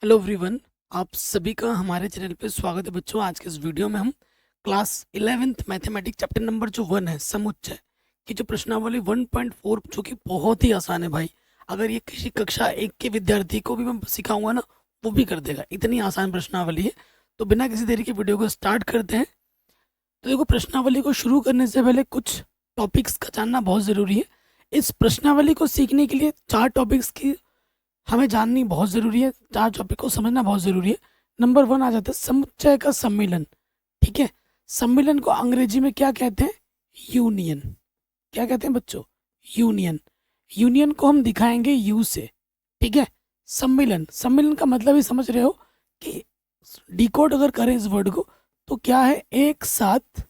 Hello everyone. आप सभी का हमारे चैनल पे स्वागत है बच्चों। आज के इस वीडियो में हम class 11th mathematics chapter number जो 1 है समुच्चय की जो प्रश्नावली 1.4 जो कि बहुत ही आसान है भाई। अगर ये किसी कक्षा 1 के विद्यार्थी को भी मैं सिखाऊंगा ना वो भी कर देगा, इतनी आसान प्रश्नावली है। तो बिना किसी देरी के वीडियो को स्टार्ट करते हैं। तो देखो, प्रश्नावली को शुरू करने से पहले कुछ टॉपिक्स का जानना बहुत ज़रूरी है। इस प्रश्नावली को सीखने के लिए 4 टॉपिक्स की हमें जाननी बहुत ज़रूरी है, 4 टॉपिक को समझना बहुत ज़रूरी है। नंबर 1 आ जाता है समुच्चय का सम्मिलन। ठीक है, सम्मिलन को अंग्रेजी में क्या कहते हैं? यूनियन। क्या कहते हैं बच्चों? यूनियन। यूनियन को हम दिखाएंगे यू से। ठीक है, सम्मिलन, सम्मिलन का मतलब ही समझ रहे हो कि डिकोड अगर करें इस वर्ड को तो क्या है? एक साथ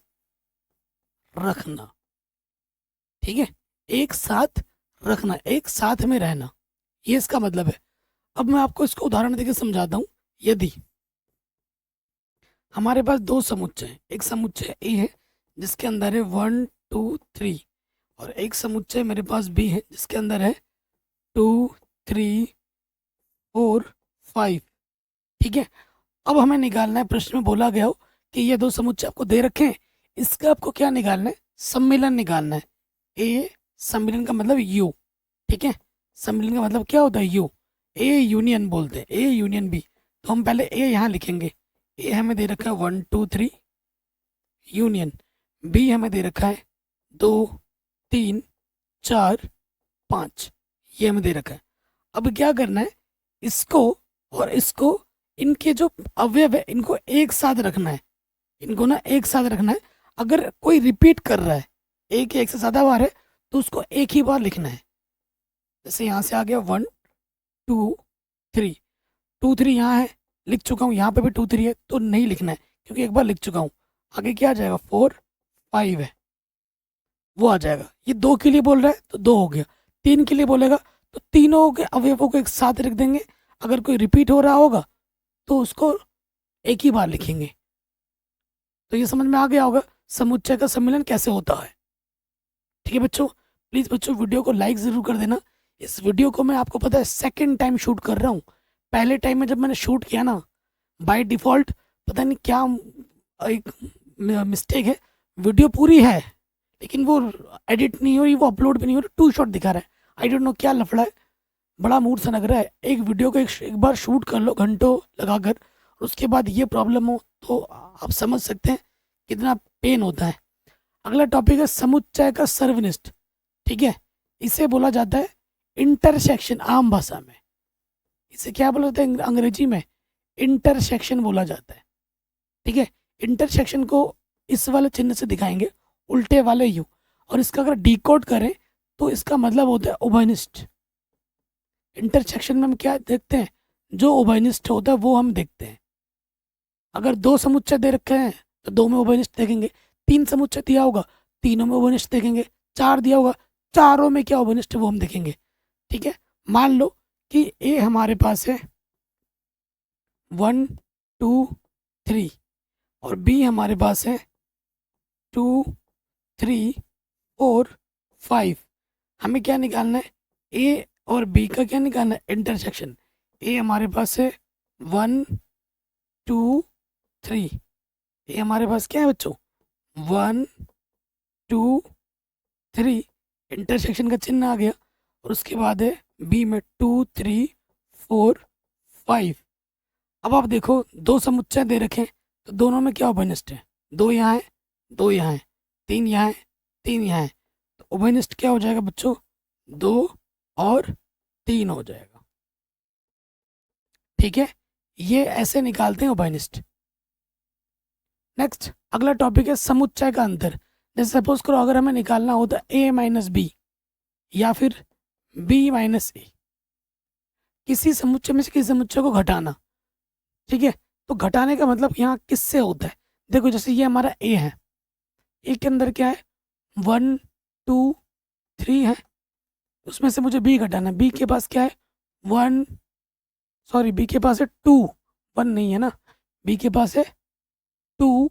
रखना। ठीक है, एक साथ रखना, एक साथ में रहना, ये इसका मतलब है। अब मैं आपको इसको उदाहरण देकर समझाता हूँ। यदि हमारे पास दो समुच्चय हैं, एक समुच्चय ए है जिसके अंदर है 1 2 3 और एक समुच्चय मेरे पास बी है जिसके अंदर है 2 3 4 5। ठीक है, अब हमें निकालना है, प्रश्न में बोला गया हो कि ये दो समुच्चय आपको दे रखे हैं, इसका आपको क्या निकालना है? सम्मिलन निकालना है। ए सम्मिलन का मतलब यू। ठीक है, सम्मिलन का मतलब क्या होता है? यू। ए यूनियन बोलते हैं, ए यूनियन बी। तो हम पहले ए यहाँ लिखेंगे। ए हमें दे रखा है 1 2 3 यूनियन। बी हमें दे रखा है 2 3 4 5, ये हमें दे रखा है। अब क्या करना है? इसको और इसको, इनके जो अवयव है इनको एक साथ रखना है। इनको ना एक साथ रखना है। अगर कोई रिपीट कर रहा है, एक से ज़्यादा बार है, तो उसको एक ही बार लिखना है। जैसे यहाँ से आ गया 1 2 3, 2 3 यहाँ है, लिख चुका हूँ। यहाँ पे भी 2 3 है तो नहीं लिखना है क्योंकि एक बार लिख चुका हूँ। आगे क्या आ जाएगा? 4 5 है, वो आ जाएगा। ये 2 के लिए बोल रहा है तो 2 हो गया। 3 के लिए बोलेगा तो तीनों के अवयवों को एक साथ रख देंगे। अगर कोई रिपीट हो रहा होगा तो उसको एक ही बार लिखेंगे। तो ये समझ में आ गया होगा समुच्चय का सम्मिलन कैसे होता है। ठीक है बच्चों, प्लीज़ बच्चों वीडियो को लाइक ज़रूर कर देना। इस वीडियो को मैं, आपको पता है, सेकंड टाइम शूट कर रहा हूँ। पहले टाइम में जब मैंने शूट किया ना, बाय डिफ़ॉल्ट पता नहीं क्या एक मिस्टेक है, वीडियो पूरी है लेकिन वो एडिट नहीं हो रही, वो अपलोड भी नहीं हो रही, 2 शॉट दिखा रहा है। आई डोंट नो क्या लफड़ा है, बड़ा मूड सा लग रहा है। एक वीडियो को एक बार शूट कर लो घंटों लगाकर, और उसके बाद ये प्रॉब्लम हो तो आप समझ सकते हैं कितना पेन होता है। अगला टॉपिक है समुच्चय का सर्वनिष्ठ। ठीक है, इसे बोला जाता है इंटरसेक्शन। आम भाषा में इसे क्या बोला जाता है? अंग्रेजी में इंटरसेक्शन बोला जाता है। ठीक है, इंटरसेक्शन को इस वाले चिन्ह से दिखाएंगे, उल्टे वाले यू। और इसका अगर डिकोड करें तो इसका मतलब होता है उभयनिष्ठ। इंटरसेक्शन में हम क्या देखते हैं? जो उभयनिष्ठ होता है वो हम देखते हैं। अगर 2 समुच्चय दे रखे हैं तो 2 में उभयनिष्ठ देखेंगे। 3 समुच्चय दिया होगा, तीनों में उभयनिष्ठ देखेंगे। 4 दिया होगा, चारों में क्या उभयनिष्ठ है वो हम देखेंगे। ठीक है, मान लो कि ए हमारे पास है 1 2 3 और बी हमारे पास है 2 3 4 5। हमें क्या निकालना है? ए और बी का क्या निकालना है? इंटरसेक्शन। ए हमारे पास है 1 2 3, ये हमारे पास क्या है बच्चों? 1 2 3, इंटरसेक्शन का चिन्ह आ गया। और उसके बाद है बी में 2 3 4 5। अब आप देखो, 2 समुच्चय दे रखे हैं तो दोनों में क्या उभयनिष्ठ है? 2 यहाँ है, 2 यहाँ है, 3 यहाँ है, 3 यहाँ है। तो उभयनिष्ठ क्या हो जाएगा बच्चों? 2 और 3 हो जाएगा। ठीक है, ये ऐसे निकालते हैं उभयनिष्ठ। नेक्स्ट अगला टॉपिक है समुच्चय का अंतर। जैसे सपोज करो अगर हमें निकालना होता ए माइनस बी या फिर बी माइनस ए, किसी समुच्चय में से किसी समुच्चय को घटाना। ठीक है, तो घटाने का मतलब यहाँ किससे होता है? देखो, जैसे ये हमारा ए है, ए के अंदर क्या है? 1 2 3 है, उसमें से मुझे बी घटाना है। बी के पास क्या है? 1, सॉरी बी के पास है 2, 1 नहीं है ना। बी के पास है 2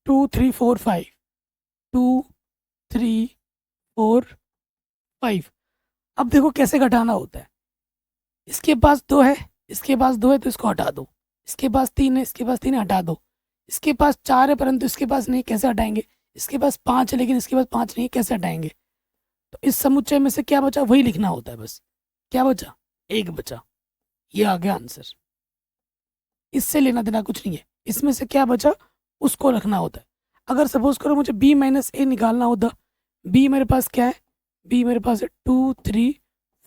2 3 4 5, 2 3 4 5। अब देखो कैसे घटाना होता है। इसके पास 2 है, इसके पास 2 है तो इसको हटा दो, इसके पास 3 है, इसके पास 3 है, हटा दो, इसके पास 4 है परंतु इसके पास नहीं, कैसे हटाएंगे, इसके पास 5 है लेकिन इसके पास 5 नहीं है, कैसे हटाएंगे। तो इस समुच्चय में से क्या बचा वही लिखना होता है बस। क्या बचा, 1 बचा, ये आ गया आंसर। इससे लेना देना कुछ नहीं है, इसमें से क्या बचा उसको रखना होता है। अगर सपोज करो मुझे b माइनस ए निकालना होता, b मेरे पास क्या है, b मेरे पास है 2 3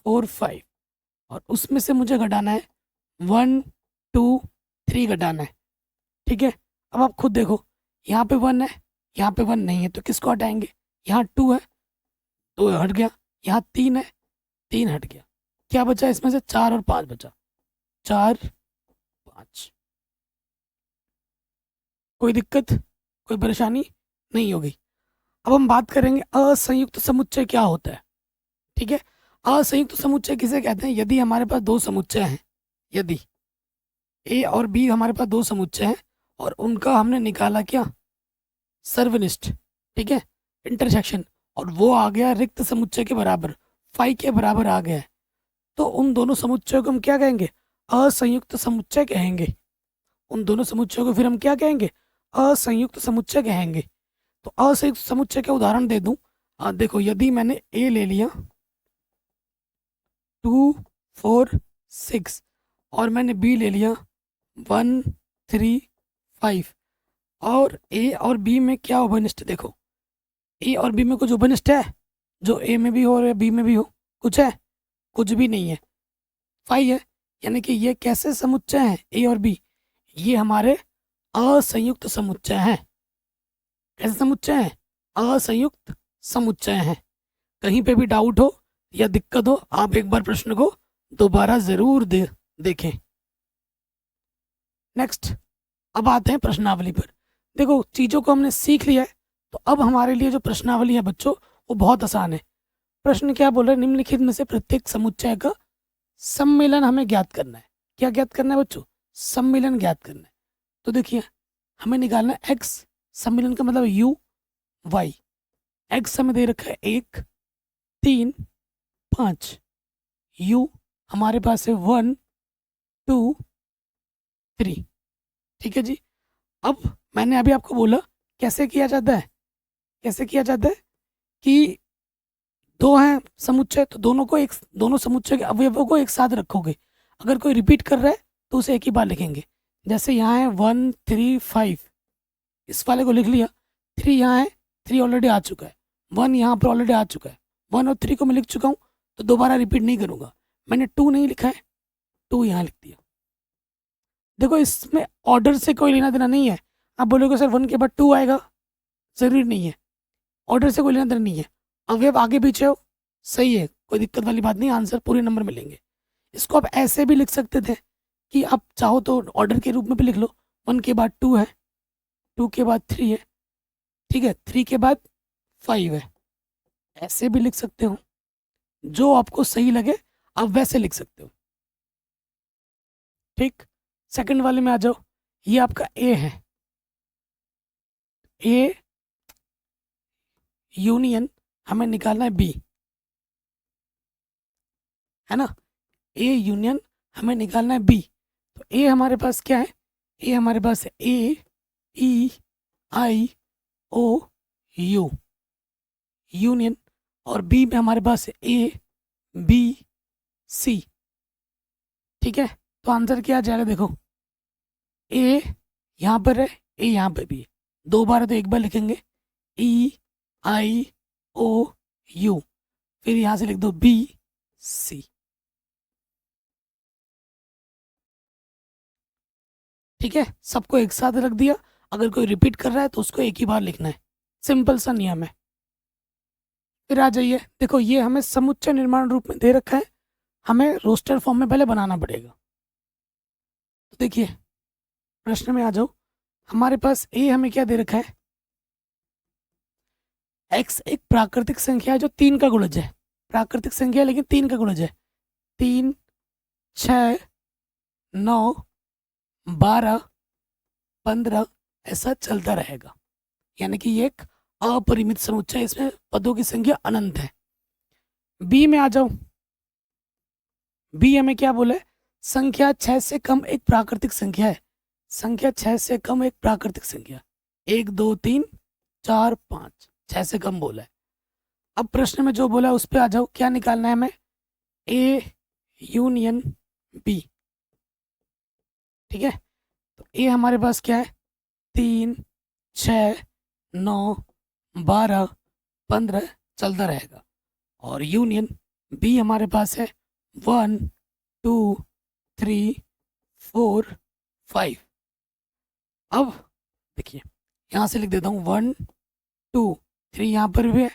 4 5 और उसमें से मुझे घटाना है 1 2 3 घटाना है। ठीक है, अब आप खुद देखो, यहाँ पे 1 है, यहाँ पे 1 नहीं है तो किसको हटाएंगे, यहाँ 2 है 2 हट गया, यहाँ 3 है 3 हट गया, क्या बचा इसमें से 4 और 5 बचा, 4 5। कोई दिक्कत, कोई परेशानी नहीं होगी। अब हम बात करेंगे असंयुक्त समुच्चय क्या होता है। ठीक है, असंयुक्त समुच्चय किसे कहते हैं, यदि हमारे पास 2 समुच्चय हैं, यदि ए और बी हमारे पास 2 समुच्चय हैं और उनका हमने निकाला क्या, सर्वनिष्ठ, ठीक है, इंटरसेक्शन, और वो आ गया रिक्त समुच्चय के बराबर, फाई के बराबर आ गया है, तो उन दोनों समुच्चयों को हम क्या कहेंगे, असंयुक्त समुच्चय कहेंगे। उन दोनों समुच्चयों को फिर हम क्या कहेंगे, असंयुक्त समुच्चय कहेंगे। तो असंयुक्त समुच्चय के उदाहरण दे दूं, देखो यदि मैंने ए ले लिया 2 4 6 और मैंने बी ले लिया 1 3 5 और ए और बी में क्या उभयनिष्ठ, देखो ए और बी में कुछ उभयनिष्ठ है जो ए में भी हो और बी में भी हो, कुछ है, कुछ भी नहीं है, 5 है, यानी कि ये कैसे समुच्चय हैं ए और बी, ये हमारे असंयुक्त समुच्चय हैं। कैसे समुच्चय हैं, असंयुक्त समुच्चय हैं। कहीं पे भी डाउट हो या दिक्कत हो आप एक बार प्रश्न को दोबारा जरूर देखें। नेक्स्ट, अब आते हैं प्रश्नावली पर। देखो चीज़ों को हमने सीख लिया है तो अब हमारे लिए जो प्रश्नावली है बच्चों वो बहुत आसान है। प्रश्न क्या बोल रहे हैं, निम्नलिखित में से प्रत्येक समुच्चय का सम्मेलन हमें ज्ञात करना है। क्या ज्ञात करना है बच्चों, सम्मेलन ज्ञात करना है। तो देखिए हमें निकालना है एक्स, सम्मेलन का मतलब यू वाई। एक्स हमें दे रखा है 1 3 5, यू हमारे पास है 1 2 3। ठीक है जी, अब मैंने अभी आपको बोला कैसे किया जाता है, कैसे किया जाता है कि 2 हैं समुच्चय तो दोनों समुच्चय के अवयवों को एक साथ रखोगे। अगर कोई रिपीट कर रहा है तो उसे एक ही बार लिखेंगे। जैसे यहाँ है 1 3 5, इस वाले को लिख लिया, 3 यहाँ है, 3 ऑलरेडी आ चुका है, 1 यहाँ पर ऑलरेडी आ चुका है, 1 और 3 को मैं लिख चुका हूँ तो दोबारा रिपीट नहीं करूँगा। मैंने 2 नहीं लिखा है, 2 यहाँ लिख दिया। देखो इसमें ऑर्डर से कोई लेना देना नहीं है। आप बोलोगे सर 1 के बाद 2 आएगा, ज़रूरी नहीं है, ऑर्डर से कोई लेना देना नहीं है। अवयव आगे पीछे हो सही है, कोई दिक्कत वाली बात नहीं, आंसर पूरे नंबर मिलेंगे। इसको आप ऐसे भी लिख सकते थे कि आप चाहो तो ऑर्डर के रूप में भी लिख लो, 1 के बाद 2 है, 2 के बाद 3 है, ठीक है, 3 के बाद 5 है, ऐसे भी लिख सकते हो, जो आपको सही लगे आप वैसे लिख सकते हो। ठीक, सेकंड वाले में आ जाओ, ये आपका ए है, ए यूनियन हमें निकालना है बी, है ना, ए यूनियन हमें निकालना है बी। तो ए हमारे पास क्या है, ए हमारे पास है ए ई आई ओ यू यूनियन, और बी में हमारे पास है ए बी सी। ठीक है, तो आंसर क्या आ जाएगा, देखो ए यहाँ पर है, ए यहाँ पर भी है, 2 बार है तो 1 बार लिखेंगे, ई आई ओ यू, फिर यहाँ से लिख दो बी सी। ठीक है, सबको एक साथ रख दिया, अगर कोई रिपीट कर रहा है तो उसको एक ही बार लिखना है, सिंपल सा नियम है। फिर आ जाइए, देखो ये हमें समुच्चय निर्माण रूप में दे रखा है, हमें रोस्टर फॉर्म में पहले बनाना पड़ेगा। तो देखिए प्रश्न में आ जाओ, हमारे पास ए हमें क्या दे रखा है, एक्स एक प्राकृतिक संख्या है जो 3 का गुणज है, प्राकृतिक संख्या है लेकिन 3 का गुणज है, 3 6 9 12 15 ऐसा चलता रहेगा, यानी कि ये एक अपरिमित समुच्चय, इसमें पदों की संख्या अनंत है। बी में आ जाओ, बी हमें क्या बोला है, संख्या 6 से कम एक प्राकृतिक संख्या है। संख्या 6 से कम एक प्राकृतिक संख्या, 1 2 3 4 5, 6 से कम बोला है। अब प्रश्न में जो बोला उस पर आ जाओ, क्या निकालना है हमें? A union B. ठीक है, तो ए हमारे पास क्या है? 3 6 9 12 15 चलता रहेगा। और यूनियन बी हमारे पास है 1 2 3 4 5। अब देखिए, यहाँ से लिख देता हूँ 1 2 3, यहाँ पर भी है,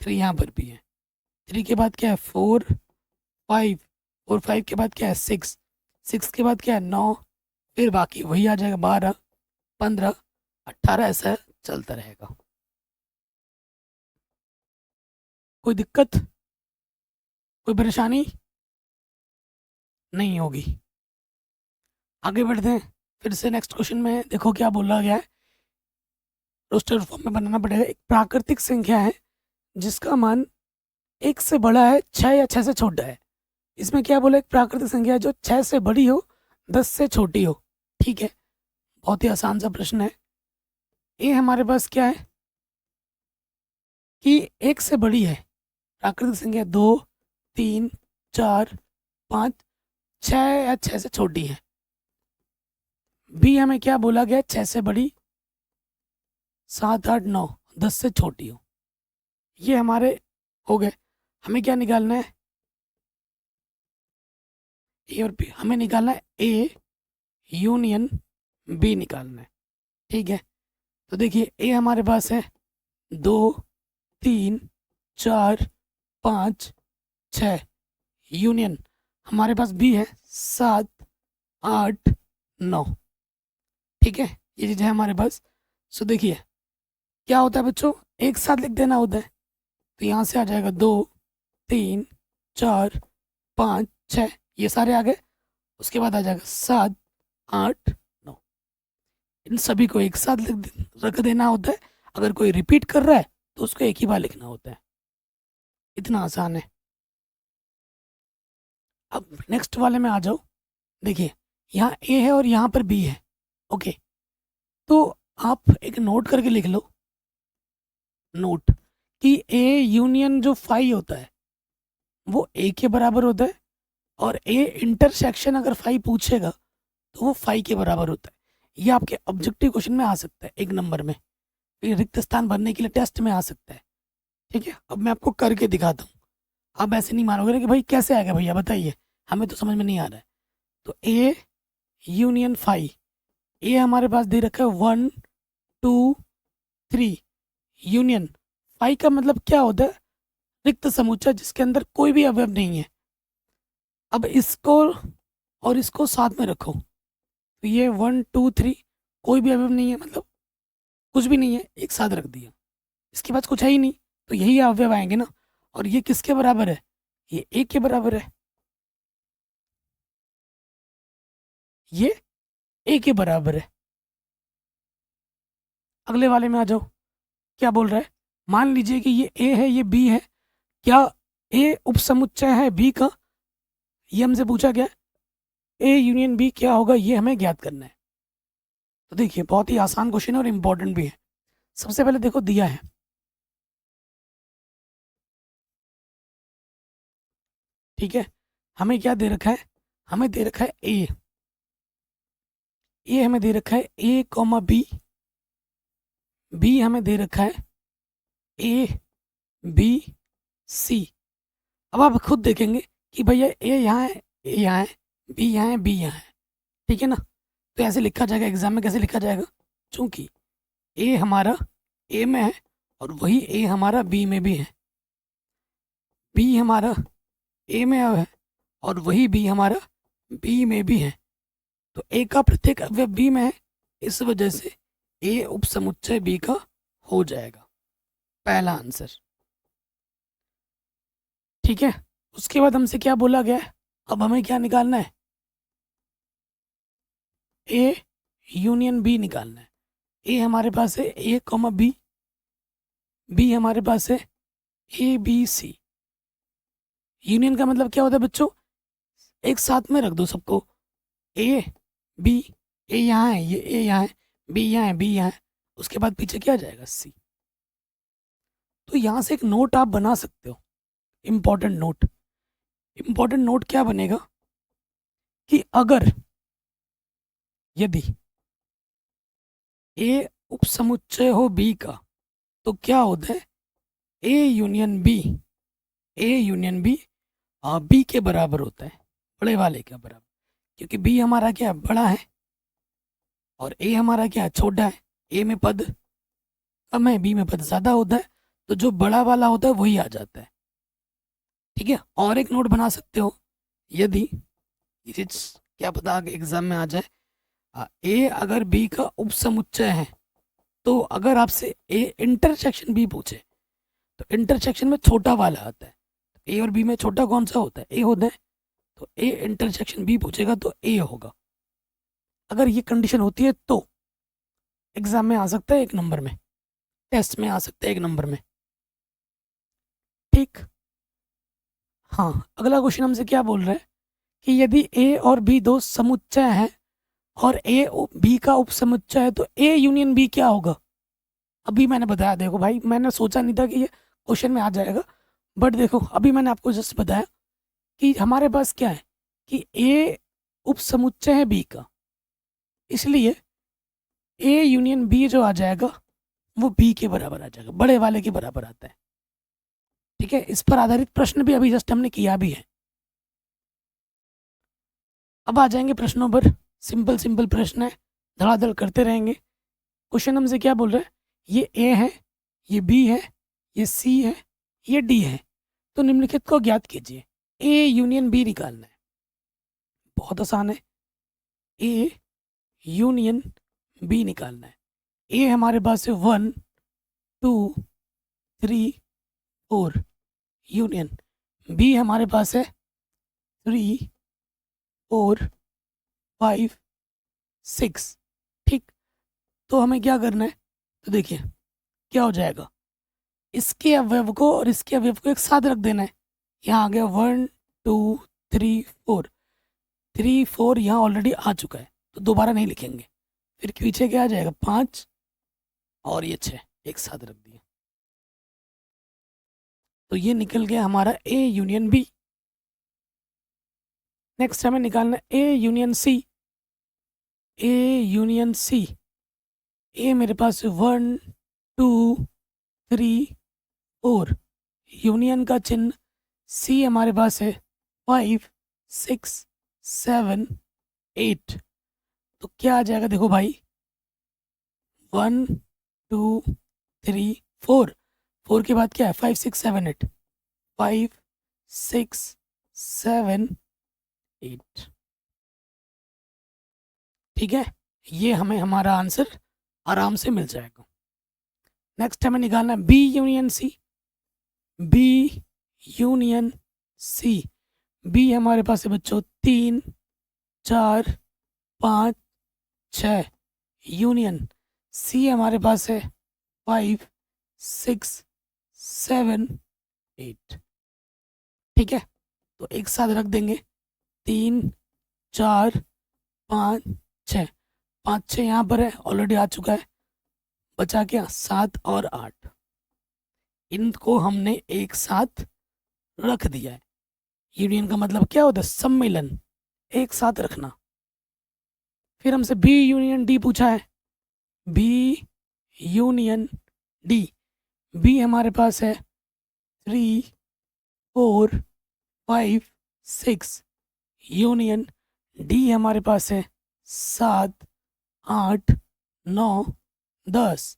3 यहाँ पर भी है। 3 के बाद क्या है? 4 5, और 5 के बाद क्या है? 6, 6 के बाद क्या है? 9, फिर बाकी वही आ जाएगा 12 15 18, ऐसा चलता रहेगा। कोई दिक्कत, कोई परेशानी नहीं होगी। आगे बढ़ते हैं फिर से नेक्स्ट क्वेश्चन में। देखो क्या बोला गया है, रोस्टर फॉर्म में बनाना पड़ेगा। एक प्राकृतिक संख्या है जिसका मान 1 से बड़ा है, 6 या 6 से छोटा है। इसमें क्या बोला? एक प्राकृतिक संख्या है जो 6 से बड़ी हो, 10 से छोटी हो। ठीक है, बहुत ही आसान सा प्रश्न है। ये हमारे पास क्या है कि 1 से बड़ी है प्राकृतिक संख्या, 2 3 4 5, 6 या 6 से छोटी है। बी हमें क्या बोला गया? 6 से बड़ी, 7 8 9 10 से छोटी हो। ये हमारे हो गए। हमें क्या निकालना है? ए और बी। हमें निकालना है ए यूनियन बी निकालना है। ठीक है, तो देखिए ए हमारे पास है 2 3 4 5 6, यूनियन हमारे पास बी है 7 8 9। ठीक है, ये चीज़ है हमारे पास। सो देखिए क्या होता है बच्चों, एक साथ लिख देना होता है। तो यहाँ से आ जाएगा 2 3 4 5 6, ये सारे आ गए। उसके बाद आ जाएगा 7 8 9। इन सभी को एक साथ रख देना होता है। अगर कोई रिपीट कर रहा है तो उसको एक ही बार लिखना होता है। इतना आसान है। अब नेक्स्ट वाले में आ जाओ। देखिए यहाँ ए है और यहाँ पर बी है। ओके, तो आप एक नोट करके लिख लो, नोट, कि ए यूनियन जो फाई होता है वो ए के बराबर होता है, और ए इंटरसेक्शन अगर फाई पूछेगा तो वो फाई के बराबर होता है। ये आपके ऑब्जेक्टिव क्वेश्चन में आ सकता है, 1 नंबर में, फिर रिक्त स्थान भरने के लिए टेस्ट में आ सकता है। ठीक है, अब मैं आपको करके दिखाता हूँ। आप ऐसे नहीं मानोगे ना कि भाई कैसे आएगा भैया बताइए, हमें तो समझ में नहीं आ रहा है। तो ए यूनियन फाई, ए हमारे पास दे रखा है 1 2 3, यूनियन फाई का मतलब क्या होता है? रिक्त समुच्चय जिसके अंदर कोई भी अवयव नहीं है। अब इसको और इसको साथ में रखो, तो ये 1 2 3, कोई भी अवयव नहीं है, मतलब कुछ भी नहीं है, एक साथ रख दिया। इसके पास कुछ है ही नहीं, तो यही अवयव आएंगे ना। और ये किसके बराबर है? ये ए के बराबर है। ये ए के बराबर है। अगले वाले में आ जाओ। क्या बोल रहा है? मान लीजिए कि ये ए है, ये बी है। क्या ए उपसमुच्चय है बी का? ये हमसे पूछा गया। ए यूनियन बी क्या होगा, ये हमें ज्ञात करना है। तो देखिए बहुत ही आसान क्वेश्चन है और इम्पोर्टेंट भी है। सबसे पहले देखो दिया है, ठीक है, हमें क्या दे रखा है? हमें दे रखा है ए। ए हमें दे रखा है ए कॉमा बी। बी हमें दे रखा है ए बी सी। अब आप खुद देखेंगे कि भैया ए यहाँ है, ए यहाँ है, बी यहाँ है, बी यहाँ है। ठीक है ना, तो ऐसे लिखा जाएगा। एग्जाम में कैसे लिखा जाएगा? चूंकि ए हमारा ए में है और वही ए हमारा बी में भी है, बी हमारा ए में है और वही बी हमारा बी में भी है, तो ए का प्रत्येक अवयव बी में है, इस वजह से ए उपसमुच्चय बी का हो जाएगा। पहला आंसर। ठीक है, उसके बाद हमसे क्या बोला गया है? अब हमें क्या निकालना है? ए यूनियन बी निकालना है। ए हमारे पास है ए कॉमा बी, बी हमारे पास है ए बी सी। यूनियन का मतलब क्या होता है बच्चों? एक साथ में रख दो सबको, ए बी, ए यहाँ है, ये ए यहाँ है, बी यहाँ है, बी यहाँ है, उसके बाद पीछे क्या आ जाएगा, सी। तो यहाँ से एक नोट आप बना सकते हो, इम्पॉर्टेंट नोट। इम्पॉर्टेंट नोट क्या बनेगा कि अगर यदि ए उपसमुच्चय हो बी का तो क्या होता है, A union B, A union B B के बराबर होता है, बड़े वाले के बराबर, क्योंकि बी हमारा क्या बड़ा है और ए हमारा क्या छोटा है। ए में पद कम है, बी में पद ज़्यादा होता है, तो जो बड़ा वाला होता है वही आ जाता है। ठीक है, और एक नोट बना सकते हो, यदि ये चीज क्या पता आगे एग्जाम में आ जाए, ए अगर बी का उपसमुच्चय है, तो अगर आपसे ए इंटरसेक्शन बी पूछे तो इंटरसेक्शन में छोटा वाला आता है, ए और बी में छोटा कौन सा होता है, ए होता है, तो ए इंटरसेक्शन बी पूछेगा तो ए होगा। अगर ये कंडीशन होती है तो एग्जाम में आ सकता है 1 नंबर में, टेस्ट में आ सकता है 1 नंबर में। ठीक, हाँ, अगला क्वेश्चन हमसे क्या बोल रहा है कि यदि ए और बी दो समुच्चय हैं और ए बी का उपसमुच्चय है तो ए यूनियन बी क्या होगा। अभी मैंने बताया, देखो भाई, मैंने सोचा नहीं था कि ये क्वेश्चन में आ जाएगा, बट देखो अभी मैंने आपको जस्ट बताया कि हमारे पास क्या है कि ए उपसमुच्चय है बी का, इसलिए ए यूनियन बी जो आ जाएगा वो बी के बराबर आ जाएगा, बड़े वाले के बराबर आता है। ठीक है, इस पर आधारित प्रश्न भी अभी जस्ट हमने किया भी है। अब आ जाएंगे प्रश्नों पर, सिंपल सिंपल प्रश्न है, धड़ाधड़ करते रहेंगे। क्वेश्चन हमसे क्या बोल रहा है, ये ए है, ये बी है, ये सी है, ये डी है, तो निम्नलिखित को ज्ञात कीजिए। ए यूनियन बी निकालना है, बहुत आसान है, ए यूनियन बी निकालना है। ए हमारे पास है 1 2 3 4, यूनियन बी हमारे पास है 3 4 5 6। ठीक, तो हमें क्या करना है, तो देखिए क्या हो जाएगा, इसके अवयव को और इसके अवयव को एक साथ रख देना है। यहाँ आ गया 1 2 3 4, 3 4 यहाँ ऑलरेडी आ चुका है तो दोबारा नहीं लिखेंगे, फिर पीछे क्या आ जाएगा 5 और ये 6 एक साथ रख दिए, तो ये निकल गया हमारा ए यूनियन बी। नेक्स्ट हमें निकालना A union C. A union C, ए मेरे पास 1 2 3 4, यूनियन का चिन्ह, सी हमारे पास है 5 6 7 8, तो क्या आ जाएगा, देखो भाई 1 2 3 4, 4 के बाद क्या है 5 6 7 8, 5 6 7 8। ठीक है, ये हमें हमारा आंसर आराम से मिल जाएगा। नेक्स्ट हमें निकालना है B union C. B union C, B हमारे पास है बच्चों 3 4 5 6, यूनियन सी हमारे पास है 5 6 7 8। ठीक है, तो एक साथ रख देंगे 3 4 5 6, 5 6 यहाँ पर है ऑलरेडी आ चुका है, बचा क्या 7 और 8, इनको हमने एक साथ रख दिया है। यूनियन का मतलब क्या होता है, सम्मिलन, एक साथ रखना। फिर हमसे बी यूनियन डी पूछा है, बी यूनियन डी, बी हमारे पास है 3 4 5 6, यूनियन डी हमारे पास है 7 8 9 10,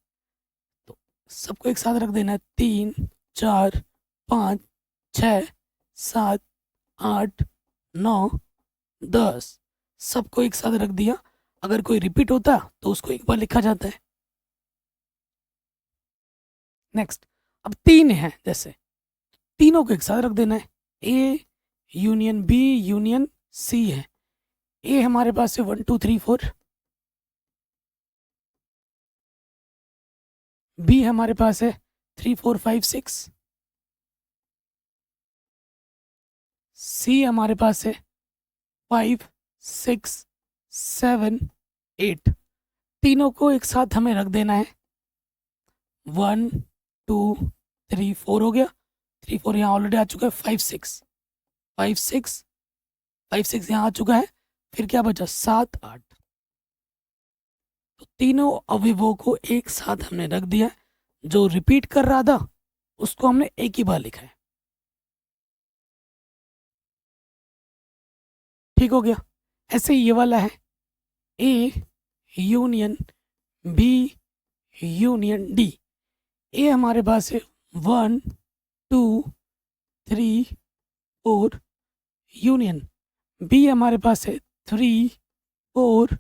तो सबको एक साथ रख देना है 3 4 5 6 7 8 9 10, सबको एक साथ रख दिया। अगर कोई रिपीट होता तो उसको एक बार लिखा जाता है। नेक्स्ट, अब 3 है, जैसे तीनों को एक साथ रख देना है, A union B union C है, ए हमारे पास है 1 2 3 4, बी हमारे पास है 3 4 5 6, सी हमारे पास है 5 6 7 8, तीनों को एक साथ हमें रख देना है। 1 2 3 4 हो गया, 3 4 यहाँ ऑलरेडी आ चुका है। 5 6 5 6 5 6 यहाँ आ चुका है। फिर क्या बचा? 7 8। तो तीनों अवयवों को एक साथ हमने रख दिया। जो रिपीट कर रहा था उसको हमने एक ही बार लिखा है। ठीक हो गया। ऐसे ही ये वाला है A union B union D. A हमारे पास है 1 2 3 4 यूनियन। बी हमारे पास है 3 4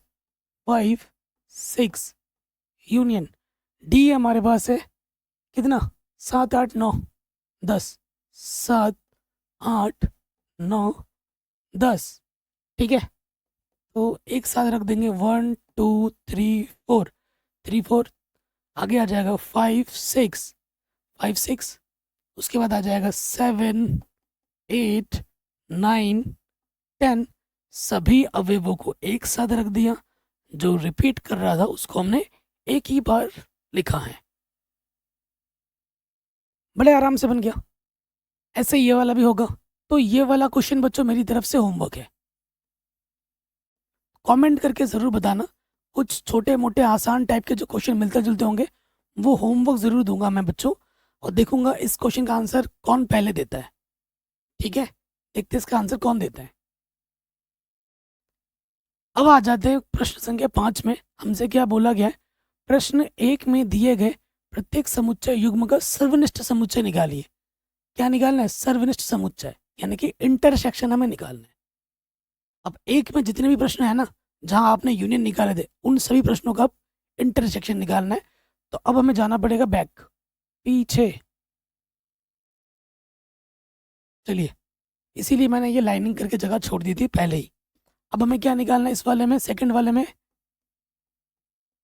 5 6 यूनियन। डी हमारे पास है कितना? 7 8 9 10। 7 8 9 10। ठीक है, तो एक साथ रख देंगे 1 2 3 4 3 4। आगे आ जाएगा 5 6 5 6। उसके बाद आ जाएगा 7 8 9 10। सभी अवयवों को एक साथ रख दिया। जो रिपीट कर रहा था उसको हमने एक ही बार लिखा है। बड़े आराम से बन गया। ऐसे ये वाला भी होगा। तो ये वाला क्वेश्चन बच्चों मेरी तरफ से होमवर्क है। कमेंट करके ज़रूर बताना। कुछ छोटे मोटे आसान टाइप के जो क्वेश्चन मिलते जुलते होंगे वो होमवर्क ज़रूर दूंगा मैं बच्चों, और देखूंगा इस क्वेश्चन का आंसर कौन पहले देता है। ठीक है, देखते इसका आंसर कौन देता है। अब आ जाते हैं प्रश्न संख्या 5 में। हमसे क्या बोला गया है? प्रश्न 1 में दिए गए प्रत्येक समुच्चय युग्म का सर्वनिष्ठ समुच्चय निकालिए। क्या निकालना है? सर्वनिष्ठ समुच्चय, यानी कि इंटरसेक्शन हमें निकालना है। अब एक में जितने भी प्रश्न है ना, जहां आपने यूनियन निकाले थे, उन सभी प्रश्नों का इंटरसेक्शन निकालना है। तो अब हमें जाना पड़ेगा बैक, पीछे। चलिए, इसीलिए मैंने ये लाइनिंग करके जगह छोड़ दी थी पहले ही। अब हमें क्या निकालना है इस वाले में, सेकंड वाले में?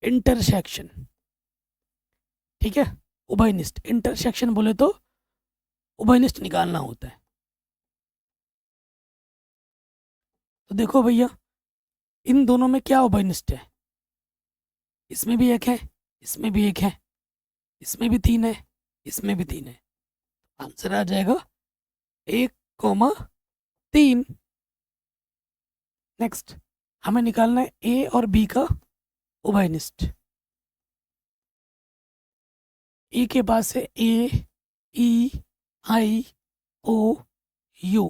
इंटरसेक्शन। ठीक है, उभयनिष्ठ। इंटरसेक्शन बोले तो उभयनिष्ठ निकालना होता है। तो देखो भैया, इन दोनों में क्या उभयनिष्ठ है? इसमें भी एक है, इसमें भी एक है, इसमें भी 3 है, इसमें भी 3 है। आंसर आ जाएगा 1,3। नेक्स्ट हमें निकालना है ए और बी का उभयनिष्ठ। ए के पास है ए ई आई ओ यू,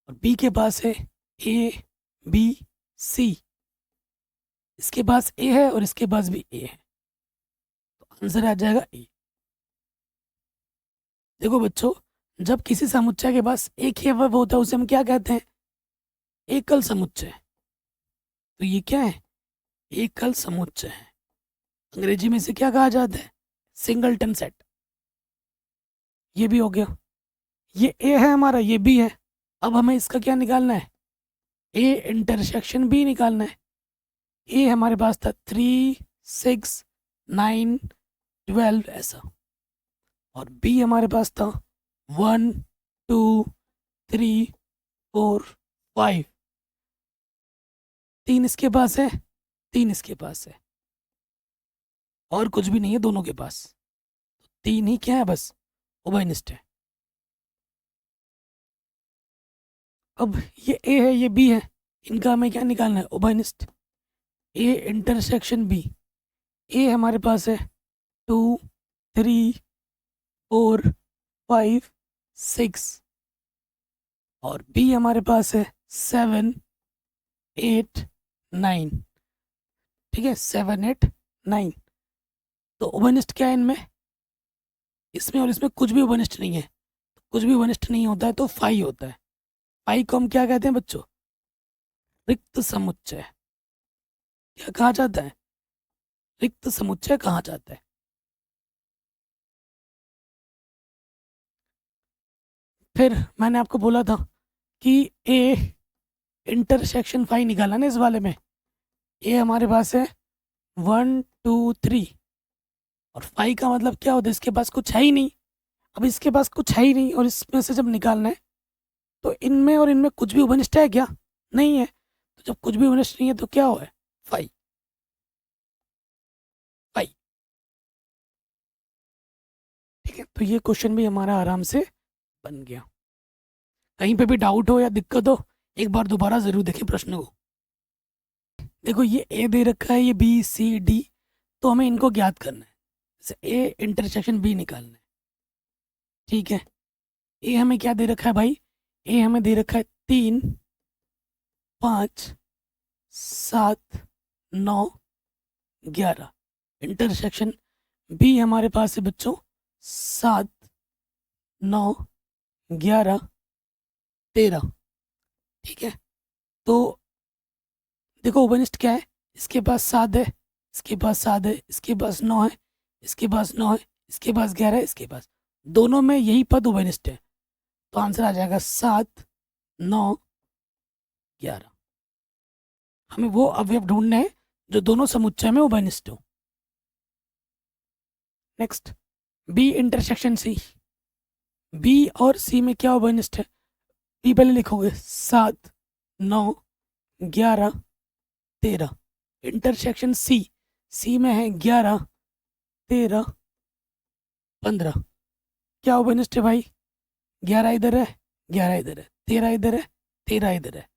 और बी के पास है ए बी सी। इसके पास ए है और इसके पास भी ए है, तो आंसर आ जाएगा ए। देखो बच्चों, जब किसी समुच्चय के पास एक ही अवयव होता है उसे हम क्या कहते हैं? एकल समुच्चय। तो ये क्या है? एकल समुच्चय है। अंग्रेजी में इसे क्या कहा जाता है? Singleton set. ये भी हो गया। ये ए है हमारा, ये बी है। अब हमें इसका क्या निकालना है? ए इंटरसेक्शन बी निकालना है। ए हमारे पास था 3 6 9 12 ऐसा, और बी हमारे पास था 1 2 3 4 5। 3 इसके पास है, 3 इसके पास है, और कुछ भी नहीं है दोनों के पास। 3 ही क्या है बस, उभयनिष्ठ है। अब ये ए है, ये बी है, इनका हमें क्या निकालना है? उभयनिष्ठ। ए इंटरसेक्शन बी। ए हमारे पास है 2 3 4 5 6, और बी हमारे पास है 7 8 9। ठीक है, 7 8 9। तो उभयनिष्ठ क्या है इनमें? इसमें और इसमें कुछ भी उभयनिष्ठ नहीं है। कुछ भी उभयनिष्ठ नहीं होता है तो फाई होता है। फाई को हम क्या कहते हैं बच्चों? रिक्त समुच्चय। क्या कहा जाता है? रिक्त समुच्चय कहा जाता है। फिर मैंने आपको बोला था कि ए इंटरसेक्शन फाई निकाला ना इस वाले में। ए हमारे पास है 1 2 3, और फाई का मतलब क्या होता है? इसके पास कुछ है ही नहीं। अब इसके पास कुछ है ही नहीं और इसमें से जब निकालना है तो इनमें और इनमें कुछ भी उभयनिष्ठ है क्या? नहीं है। तो जब कुछ भी उभयनिष्ठ नहीं है तो क्या हो है, फाई। फाई, ठीक है। तो ये क्वेश्चन भी हमारा आराम से बन गया। कहीं पे भी डाउट हो या दिक्कत हो, एक बार दोबारा जरूर देखें प्रश्न को। देखो ये ए दे रखा है, ये बी सी डी, तो हमें इनको ज्ञात करना है। जैसे ए इंटरसेक्शन बी निकालना है, ठीक है। ए हमें क्या दे रखा है भाई, ए हमें दे रखा है 3 5 7 9 11। इंटरसेक्शन बी हमारे पास है बच्चों 7 9 11 13, ठीक है। तो देखो उभयनिष्ठ क्या है, इसके पास 7 है, इसके पास 7 है, इसके पास 9 है, इसके पास 9 है, इसके पास 11 है, इसके पास, दोनों में यही पद उभयनिष्ठ है। तो आंसर आ जाएगा 7 9 11। हमें वो अवयव ढूंढने हैं जो दोनों समुच्चय में उभयनिष्ठ हो। Next, B intersection C. B और सी में क्या उभयनिष्ठ है, बी पहले लिखोगे 7 9 11 13। इंटरसेक्शन सी, सी में है 11 13 15। क्या उभयनिष्ठ है भाई, 11 इधर है, 11 इधर है, 13 इधर है, 13 इधर है।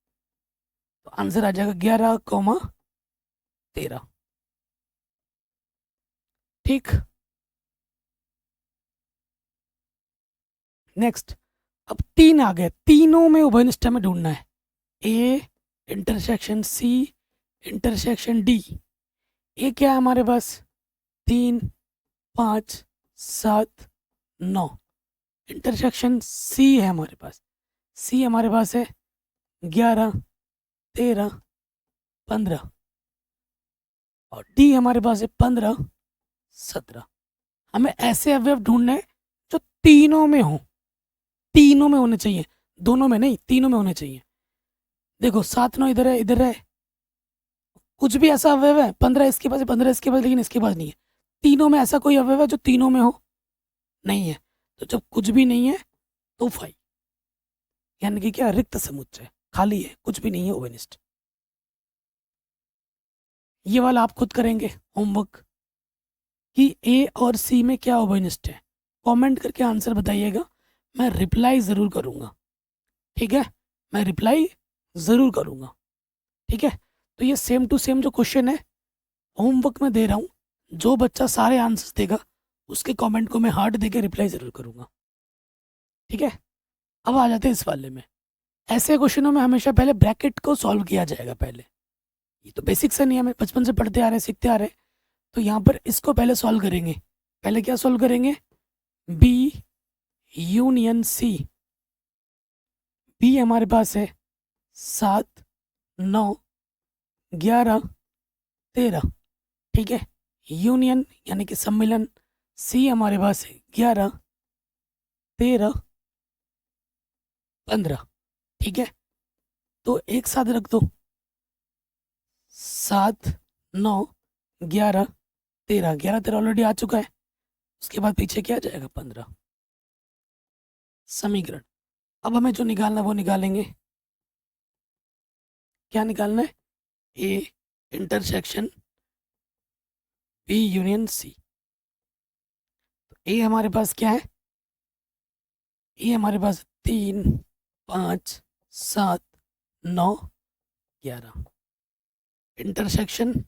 तो आंसर आ जाएगा 11,13, ठीक। नेक्स्ट, अब 3 आ गए, तीनों में उभयनिष्ठ हमें ढूंढना है। A intersection C intersection D. A क्या है हमारे पास, 3 5 7 9। इंटरसेक्शन सी है हमारे पास, सी हमारे पास है 11 13 15। और डी हमारे पास है 15 17। हमें ऐसे अवयव ढूंढने हैं जो तीनों में हो, तीनों में होने चाहिए, दोनों में नहीं, तीनों में होने चाहिए। देखो 7 9 इधर है, इधर है, कुछ भी ऐसा अवयव है, 15 इसके पास है, 15 इसके पास, लेकिन इसके पास नहीं है। तीनों में ऐसा कोई अवयव है जो तीनों में हो, नहीं है। तो जब कुछ भी नहीं है तो फाई, यानी कि क्या, रिक्त समुच्चय, खाली है, कुछ भी नहीं है उभयनिष्ठ। ये वाला आप खुद करेंगे होमवर्क कि ए और सी में क्या उभयनिष्ठ है। कमेंट करके आंसर बताइएगा, मैं रिप्लाई ज़रूर करूँगा, ठीक है। मैं रिप्लाई ज़रूर करूँगा, ठीक है। तो ये सेम टू सेम जो क्वेश्चन है होमवर्क में दे रहा हूँ, जो बच्चा सारे आंसर्स देगा उसके कमेंट को मैं हार्ट देके रिप्लाई ज़रूर करूँगा, ठीक है। अब आ जाते हैं इस वाले में। ऐसे क्वेश्चनों में हमेशा पहले ब्रैकेट को सॉल्व किया जाएगा पहले, ये तो बेसिक से नियम है, बचपन से पढ़ते आ रहे हैं, सीखते आ रहे हैं। तो यहाँ पर इसको पहले सॉल्व करेंगे। पहले क्या सॉल्व करेंगे, बी यूनियन सी। बी हमारे पास है 7 9 11 13, ठीक है। यूनियन यानी कि सम्मिलन, सी हमारे पास है 11 13 15, ठीक है। तो एक साथ रख दो, 7 9 11 13, 11 13 ऑलरेडी आ चुका है, उसके बाद पीछे क्या जाएगा 15। समीकरण, अब हमें जो निकालना वो निकालेंगे। क्या निकालना है, A intersection B union C. तो ए हमारे पास क्या है, ए हमारे पास 3 5 7 9 11। इंटरसेक्शन,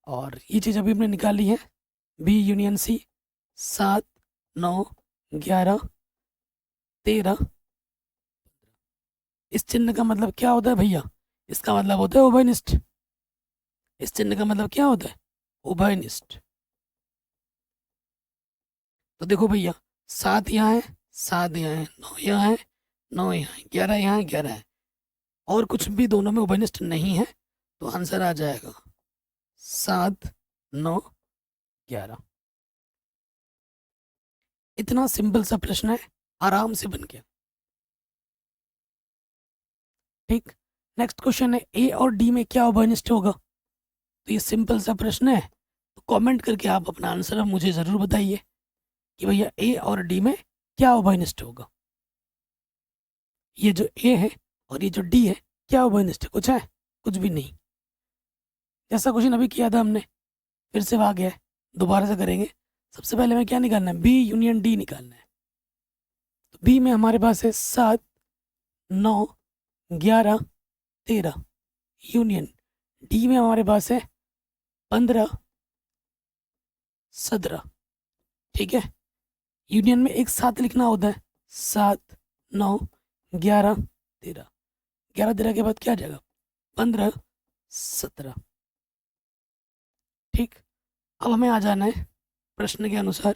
और ये चीज़ अभी हमने निकाली है, बी यूनियन सी 7 9 11 13। इस चिन्ह का मतलब क्या होता है भैया, इसका मतलब होता है उभयनिष्ठ। इस चिन्ह का मतलब क्या होता है, उभयनिष्ठ। तो देखो भैया, 7 यहाँ है, 7 यहाँ है, 9 यहाँ है, 9 यहाँ है, 11 यहाँ है, 11 है, और कुछ भी दोनों में उभयनिष्ठ नहीं है। तो आंसर आ जाएगा 7 9 11। इतना सिंपल सा प्रश्न है, आराम से बन गया, ठीक। नेक्स्ट क्वेश्चन है, ए और डी में क्या उभयनिष्ठ होगा। तो ये सिंपल सा प्रश्न है, तो कमेंट करके आप अपना आंसर मुझे ज़रूर बताइए कि भैया ए और डी में क्या उभयनिष्ठ होगा। ये जो ए है और ये जो डी है, क्या उभयनिष्ठ है? कुछ है? कुछ भी नहीं। जैसा क्वेश्चन अभी किया था हमने, फिर से आ गया है, दोबारा से करेंगे। सबसे पहले हमें क्या निकालना है? बी यूनियन डी निकालना है। तो बी में हमारे पास है 7 9 11 13, यूनियन डी में हमारे पास है 15 17। ठीक है, यूनियन में एक साथ लिखना होता है, 7 9 11 13। 11 13 के बाद क्या आ जाएगा? 15 17। ठीक, अब हमें आ जाना है प्रश्न के अनुसार।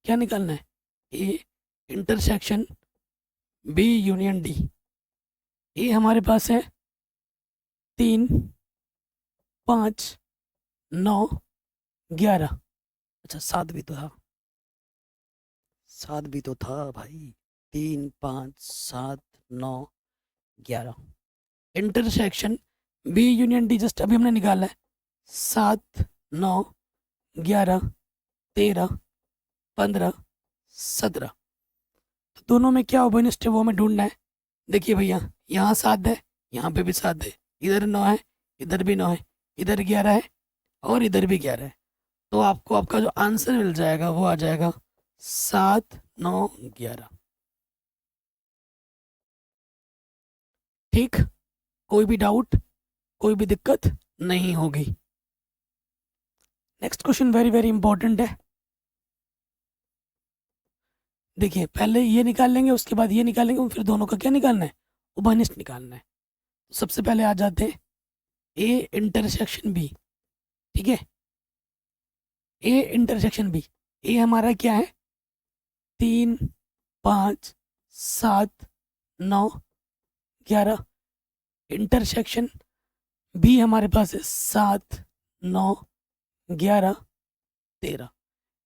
क्या निकालना है? A intersection B union D. A हमारे पास है 3 5 9 11। अच्छा 7 भी तो था, 7 भी तो था भाई। 3 5 7 9 11, intersection B union D just अभी हमने निकाला है। 7 9 11 13 15 17। तो दोनों में क्या उभयनिष्ठ है वो हमें ढूंढना है। देखिए भैया, यहाँ 7 है, यहाँ पे भी 7 है, इधर 9 है, इधर भी 9 है, इधर 11 है और इधर भी 11 है। तो आपको आपका जो आंसर मिल जाएगा वो आ जाएगा 7 9 11। ठीक, कोई भी डाउट, कोई भी दिक्कत नहीं होगी। Next question very very important है। देखिए, पहले ये निकाल लेंगे, उसके बाद ये निकालेंगे, और फिर दोनों का क्या निकालना है? उभयनिष्ठ निकालना है। तो सबसे पहले आ जाते हैं ए इंटरसेक्शन बी। ठीक है, ए इंटरसेक्शन बी। ए हमारा क्या है? 3 5 7 9 11। इंटरसेक्शन बी हमारे पास है 7 9 11 13।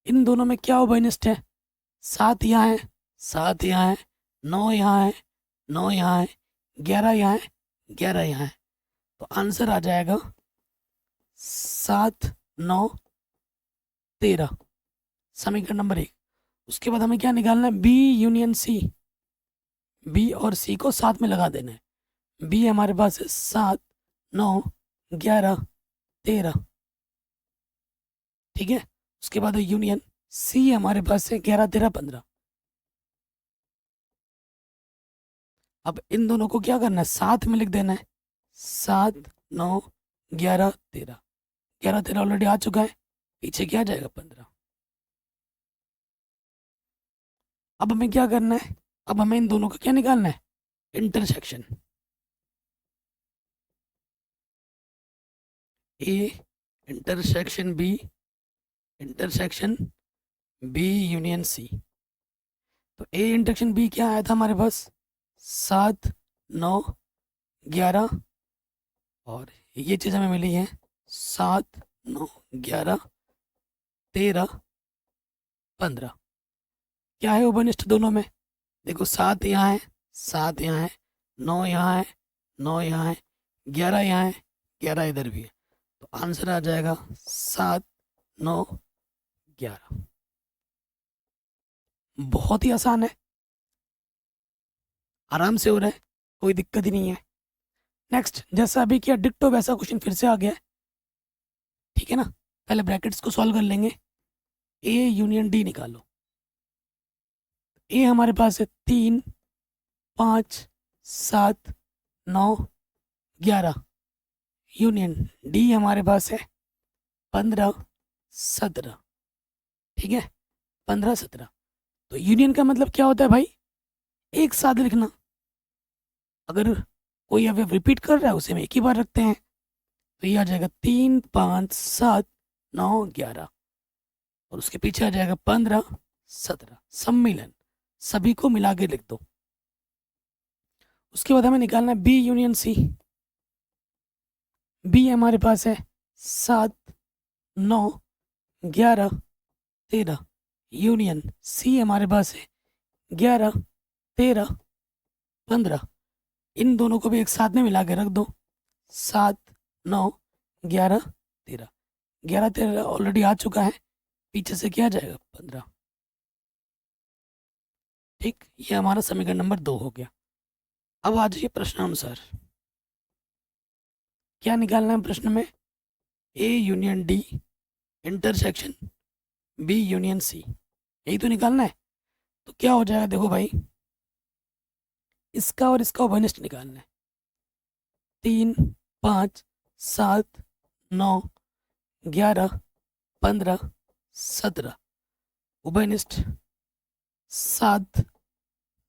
इन दोनों में क्या उभयनिष्ठ है? 7 यहाँ है, 7 यहाँ है, 9 यहाँ है, 9 यहाँ है, 11 यहाँ है, 11 यहाँ है। तो आंसर आ जाएगा 7 9 13, समीकरण नंबर 1। उसके बाद हमें क्या निकालना है? B union C. बी और सी को साथ में लगा देना है। बी हमारे पास है 7 9 11 13। ठीक है, उसके बाद यूनियन सी हमारे पास है 11 13 15। अब इन दोनों को क्या करना है? साथ में लिख देना है। 7 9 11 13। 11 13 ऑलरेडी आ चुका है, पीछे क्या जाएगा? 15। अब हमें क्या करना है? अब हमें इन दोनों का क्या निकालना है? Intersection. A intersection B, intersection B union C. तो ए इंटरसेक्शन बी क्या आया था हमारे पास? 7 9 11, और ये चीज़ हमें मिली है 7 9 11 13 15। क्या है उभयनिष्ठ दोनों में? देखो, 7 यहाँ है, 7 यहाँ है, 9 यहाँ है, 9 यहाँ है, 11 यहाँ है, 11 इधर भी है। तो आंसर आ जाएगा 7 9 11। बहुत ही आसान है, आराम से हो रहा है, कोई दिक्कत ही नहीं है। नेक्स्ट, जैसा अभी किया डिक्टो वैसा क्वेश्चन फिर से आ गया है। ठीक है ना, पहले ब्रैकेट्स को सॉल्व कर लेंगे। ए यूनियन डी निकालो। ए हमारे पास है 3 5 7 9 11, यूनियन डी हमारे पास है 15 17। ठीक है, 15 17। तो यूनियन का मतलब क्या होता है भाई? एक साथ लिखना। अगर कोई अवयव रिपीट कर रहा है उसे हम एक ही बार रखते हैं। तो ये आ जाएगा 3 5 7 9 11, और उसके पीछे आ जाएगा 15 17। सम्मिलन, सभी को मिला के लिख दो। उसके बाद हमें निकालना है बी यूनियन सी। बी हमारे पास है 7 9 11 13, यूनियन सी हमारे पास है 11 13 15। इन दोनों को भी एक साथ में मिला के रख दो। 7 9 11 13। 11 13 ऑलरेडी आ चुका है, पीछे से क्या जाएगा? 15। ठीक, ये हमारा समीकरण नंबर 2 हो गया। अब आ जाइए प्रश्नानुसार। क्या निकालना है प्रश्न में? A union D intersection B union C, यही तो निकालना है। तो क्या हो जाएगा, देखो भाई, इसका और इसका उभयनिष्ठ निकालना है। 3 5 7 9 11 15 17, उभयनिष्ठ 7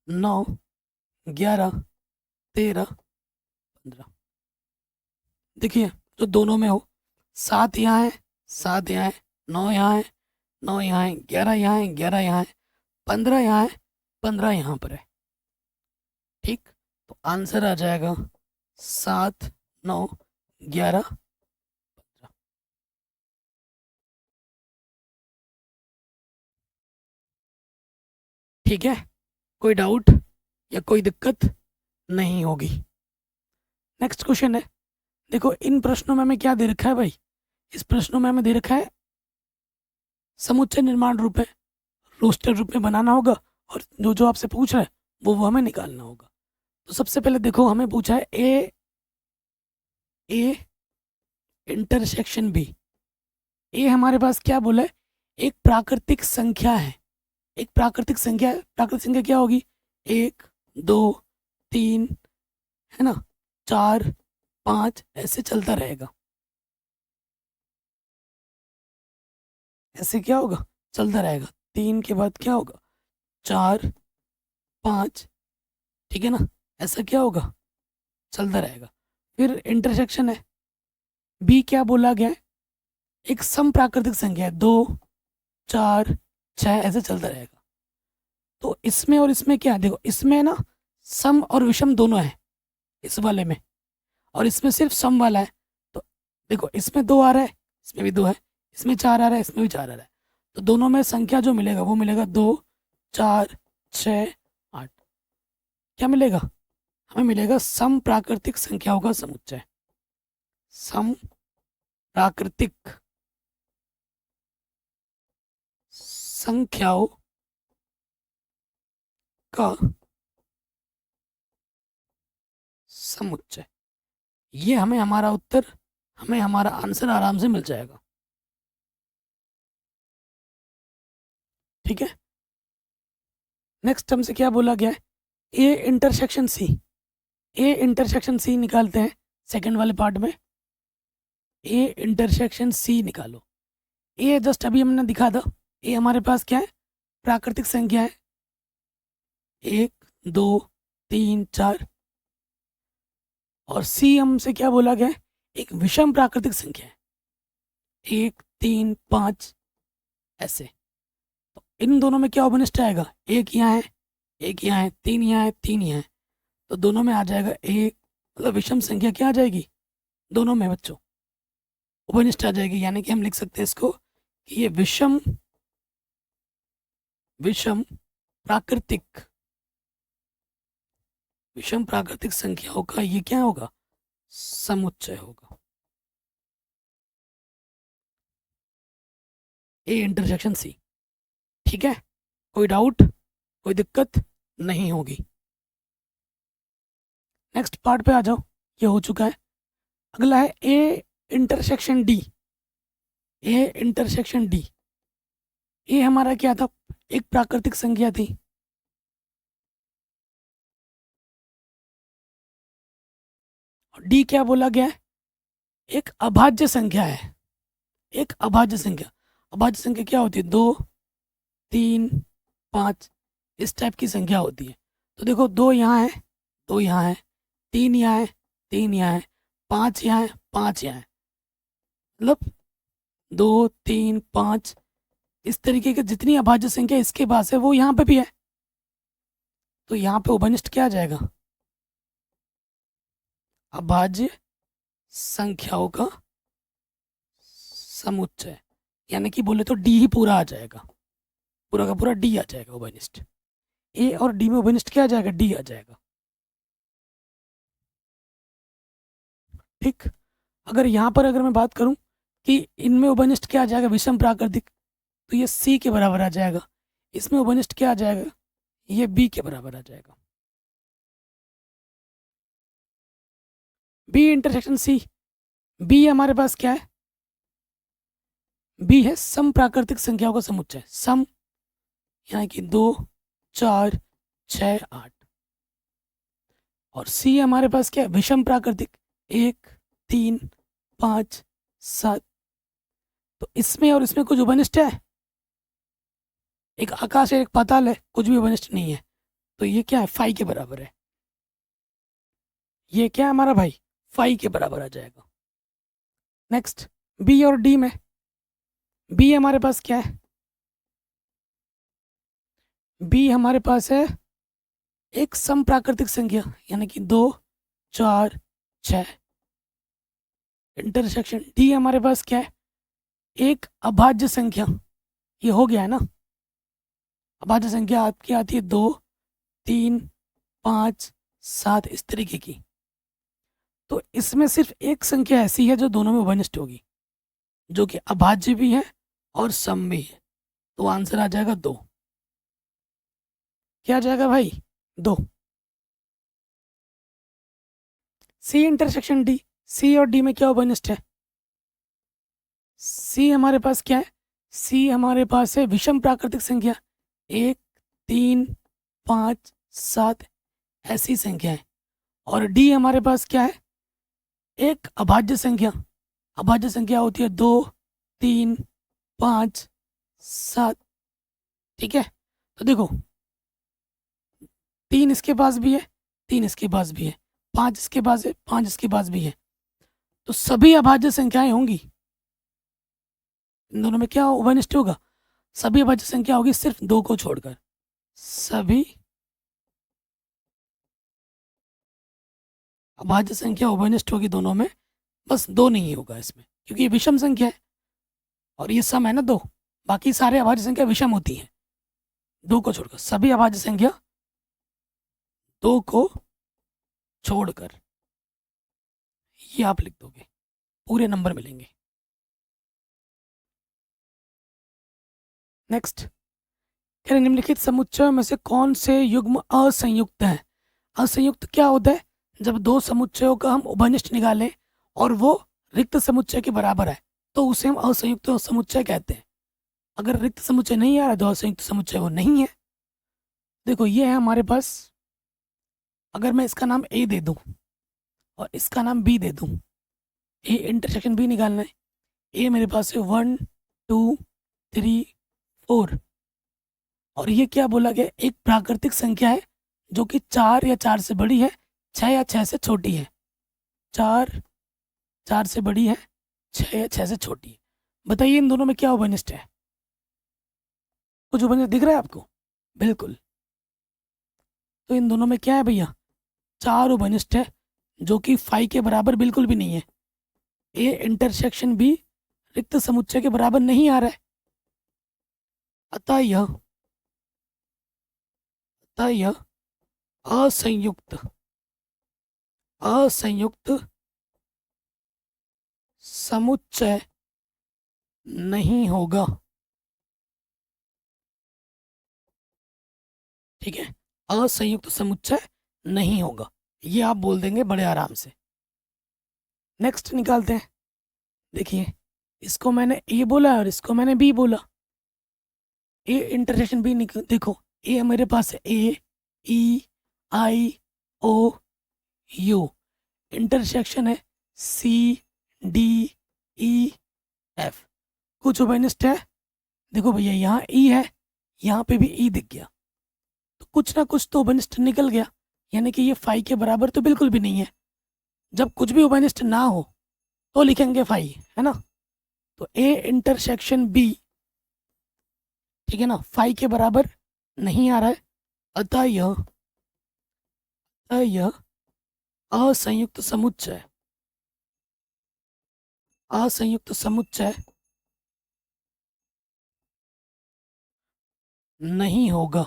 9 11 13 15। देखिए जो दोनों में हो, 7 यहाँ है, 7 यहाँ है, 9 यहाँ है, 9 यहाँ है, 11 यहाँ है, 11 यहाँ है, 15 यहाँ है, 15 यहाँ पर है। ठीक, तो आंसर आ जाएगा 7 9 11 15। ठीक है, कोई डाउट या कोई दिक्कत नहीं होगी। नेक्स्ट क्वेश्चन है, देखो इन प्रश्नों में हमें क्या दे रखा है भाई, इस प्रश्नों में हमें दे रखा है समुच्चय निर्माण रूप में, रोस्टर रूप में बनाना होगा, और जो जो आपसे पूछ रहा है वो हमें निकालना होगा। तो सबसे पहले देखो हमें पूछा है ए इंटरसेक्शन बी। ए हमारे पास क्या बोला है, एक प्राकृतिक संख्या है, एक प्राकृतिक संख्या है। प्राकृतिक संख्या क्या होगी, 1 2 3, है ना, 4 5, ऐसे चलता रहेगा। ऐसे क्या होगा, चलता रहेगा। 3 के बाद क्या होगा, 4 5, ठीक है ना, ऐसा क्या होगा, चलता रहेगा। फिर इंटरसेक्शन है, बी क्या बोला गया है, एक सम प्राकृतिक संख्या है, 2 4 6, ऐसे चलता रहेगा। तो इसमें और इसमें क्या है, देखो इसमें ना सम और विषम दोनों है इस वाले में, और इसमें सिर्फ सम वाला है। तो देखो इसमें 2 आ रहा है, इसमें भी 2 है, इसमें 4 आ रहा है, इसमें भी 4 आ रहा है। तो दोनों में संख्या जो मिलेगा वो मिलेगा 2 4 6 8। क्या मिलेगा, हमें मिलेगा सम प्राकृतिक संख्याओं का समुच्चय। सम प्राकृतिक संख्याओं का समुच्चय, ये हमें हमारा उत्तर, हमें हमारा आंसर आराम से मिल जाएगा। ठीक है, नेक्स्ट हमसे क्या बोला गया है, A intersection C. A intersection सी निकालते हैं सेकंड वाले पार्ट में। ए इंटरसेक्शन सी निकालो। ए जस्ट अभी हमने दिखा था, ए हमारे पास क्या है, प्राकृतिक संख्या है, 1 2 3 4, और सी हमसे क्या बोला गया है, एक विषम प्राकृतिक संख्या है, 1 3 5, ऐसे। तो इन दोनों में क्या उपनिष्ठ आएगा, एक यहाँ है, एक यहाँ है, 3 यहाँ है, 3 यहाँ है, तो दोनों में आ जाएगा एक, मतलब विषम संख्या क्या आ जाएगी, दोनों में बच्चों उपनिष्ठ आ जाएगी। यानी कि हम लिख सकते हैं इसको कि ये विषम विषम प्राकृतिक विषम प्राकृतिक संख्याओं का ये क्या होगा, समुच्चय होगा। A intersection C. ठीक है, कोई डाउट कोई दिक्कत नहीं होगी। नेक्स्ट पार्ट पे आ जाओ, ये हो चुका है। अगला है A intersection D. A intersection D, A हमारा क्या था, एक प्राकृतिक संख्या थी, और डी क्या बोला गया है, एक अभाज्य संख्या है, एक अभाज्य संख्या। अभाज्य संख्या क्या होती है, 2 3 5, इस टाइप की संख्या होती है। तो देखो 2 यहाँ है, 2 यहाँ है, 3 यहाँ है, 3 यहाँ है, 5 यहाँ है, 5 यहाँ है, मतलब 2 3 5, इस तरीके की जितनी अभाज्य संख्या इसके पास है वो यहाँ पे भी है। तो यहाँ पे उपनिष्ठ क्या आ जाएगा, अभाज्य संख्याओं का समुच्चय। यानी कि बोले तो डी ही पूरा आ जाएगा, पूरा का पूरा डी आ जाएगा उपनिष्ठ। ए और डी में उपनिष्ठ क्या आ जाएगा, डी आ जाएगा। ठीक, अगर यहाँ पर अगर मैं बात करूँ कि इनमें उपनिष्ठ क्या आ जाएगा, विषम प्राकृतिक, तो ये सी के बराबर आ जाएगा। इसमें उपनिष्ठ क्या आ जाएगा, ये बी के बराबर आ जाएगा। बी इंटरसेक्शन सी, बी हमारे पास क्या है, बी है सम प्राकृतिक संख्याओं का समुच्चय, सम यानी कि 2 4 6 8, और सी हमारे पास क्या है, विषम प्राकृतिक, 1 3 5 7। तो इसमें और इसमें कुछ उपनिष्ठ है, एक आकाश है एक पाताल है, कुछ भी उपनिष्ठ नहीं है। तो ये क्या है, फाई के बराबर है। ये क्या है हमारा भाई, फाई के बराबर आ जाएगा। नेक्स्ट बी और डी में, बी हमारे पास क्या है, बी हमारे पास है एक सम प्राकृतिक संख्या यानी कि 2 4 6। इंटरसेक्शन डी हमारे पास क्या है, एक अभाज्य संख्या, ये हो गया है ना, अभाज्य संख्या आपकी आती है 2 3 5 7 इस तरीके की। तो इसमें सिर्फ एक संख्या ऐसी है जो दोनों में उपनिष्ठ होगी, जो कि अभाज्य भी है और सम भी है। तो आंसर आ जाएगा 2। क्या आ जाएगा भाई, 2। सी इंटरसेक्शन डी, सी और डी में क्या उपनिष्ठ है, सी हमारे पास क्या है, सी हमारे पास है विषम प्राकृतिक संख्या, 1 3 5 7 ऐसी संख्या है। और डी हमारे पास क्या है, एक अभाज्य संख्या, अभाज्य संख्या होती है 2 3 5 7। ठीक है, तो देखो 3 इसके पास भी है, 3 इसके पास भी है, 5 इसके पास है, 5 इसके पास भी है। तो सभी अभाज्य संख्याएं होंगी, इन दोनों में क्या उपनिष्ठ होगा, सभी अभाज्य संख्या होगी सिर्फ 2 को छोड़कर, सभी अभाज्य संख्या उपनिष्ठ होगी दोनों में, बस 2 नहीं होगा इसमें, क्योंकि ये विषम संख्या है और ये सम है ना 2। बाकी सारे अभाज्य संख्या विषम होती हैं, 2 को छोड़कर, सभी अभाज्य संख्या 2 को छोड़कर, ये आप लिख दोगे, पूरे नंबर मिलेंगे। नेक्स्ट कह रहे निम्नलिखित समुच्चयों में से कौन से युग्म असंयुक्त है। असंयुक्त क्या होता है, जब 2 समुच्चयों का हम उपनिष्ठ निकालें और वो रिक्त समुच्चय के बराबर है तो उसे हम असंयुक्त समुच्चय कहते हैं। अगर रिक्त समुच्चय नहीं आ रहा तो असंयुक्त समुच्चय वो नहीं है। देखो ये है हमारे पास, अगर मैं इसका नाम ए दे दूं और इसका नाम बी दे दूं, ए इंटरसेक्शन बी निकालना है, ए मेरे पास है 1 2 3 4, और ये क्या बोला गया, एक प्राकृतिक संख्या है जो कि 4 या 4 से बड़ी है, 6 या 6 से छोटी है, 4 से बड़ी है, 6 या 6 से छोटी है। बताइए इन दोनों में क्या उपनिष्ठ है, कुछ उपनिष्ठ दिख रहा है आपको, बिल्कुल। तो इन दोनों में क्या है भैया, 4 उपनिष्ठ है जो कि फाई के बराबर बिल्कुल भी नहीं है। ए इंटरसेक्शन बी रिक्त समुच्चय के बराबर नहीं आ रहा है, अतः यह असंयुक्त समुच्चय नहीं होगा। ठीक है, असंयुक्त समुच्चय नहीं होगा, ये आप बोल देंगे बड़े आराम से। नेक्स्ट निकालते हैं, देखिए इसको मैंने ए बोला और इसको मैंने बी बोला। ए इंटरसेक्शन बी देखो, ए मेरे पास है ए ई आई ओ यू, इंटरसेक्शन है सी डी ई एफ, कुछ उपनिष्ठ है। देखो भैया यहाँ ई है, यहाँ पे भी ई दिख गया, तो कुछ ना कुछ तो उपनिष्ठ निकल गया, यानी कि ये फाई के बराबर तो बिल्कुल भी नहीं है। जब कुछ भी उपनिष्ठ ना हो तो लिखेंगे फाई, है ना। तो ए इंटरसेक्शन बी, ठीक है ना, फाई के बराबर नहीं आ रहा है, अतः यह असंयुक्त समुच्चय नहीं होगा।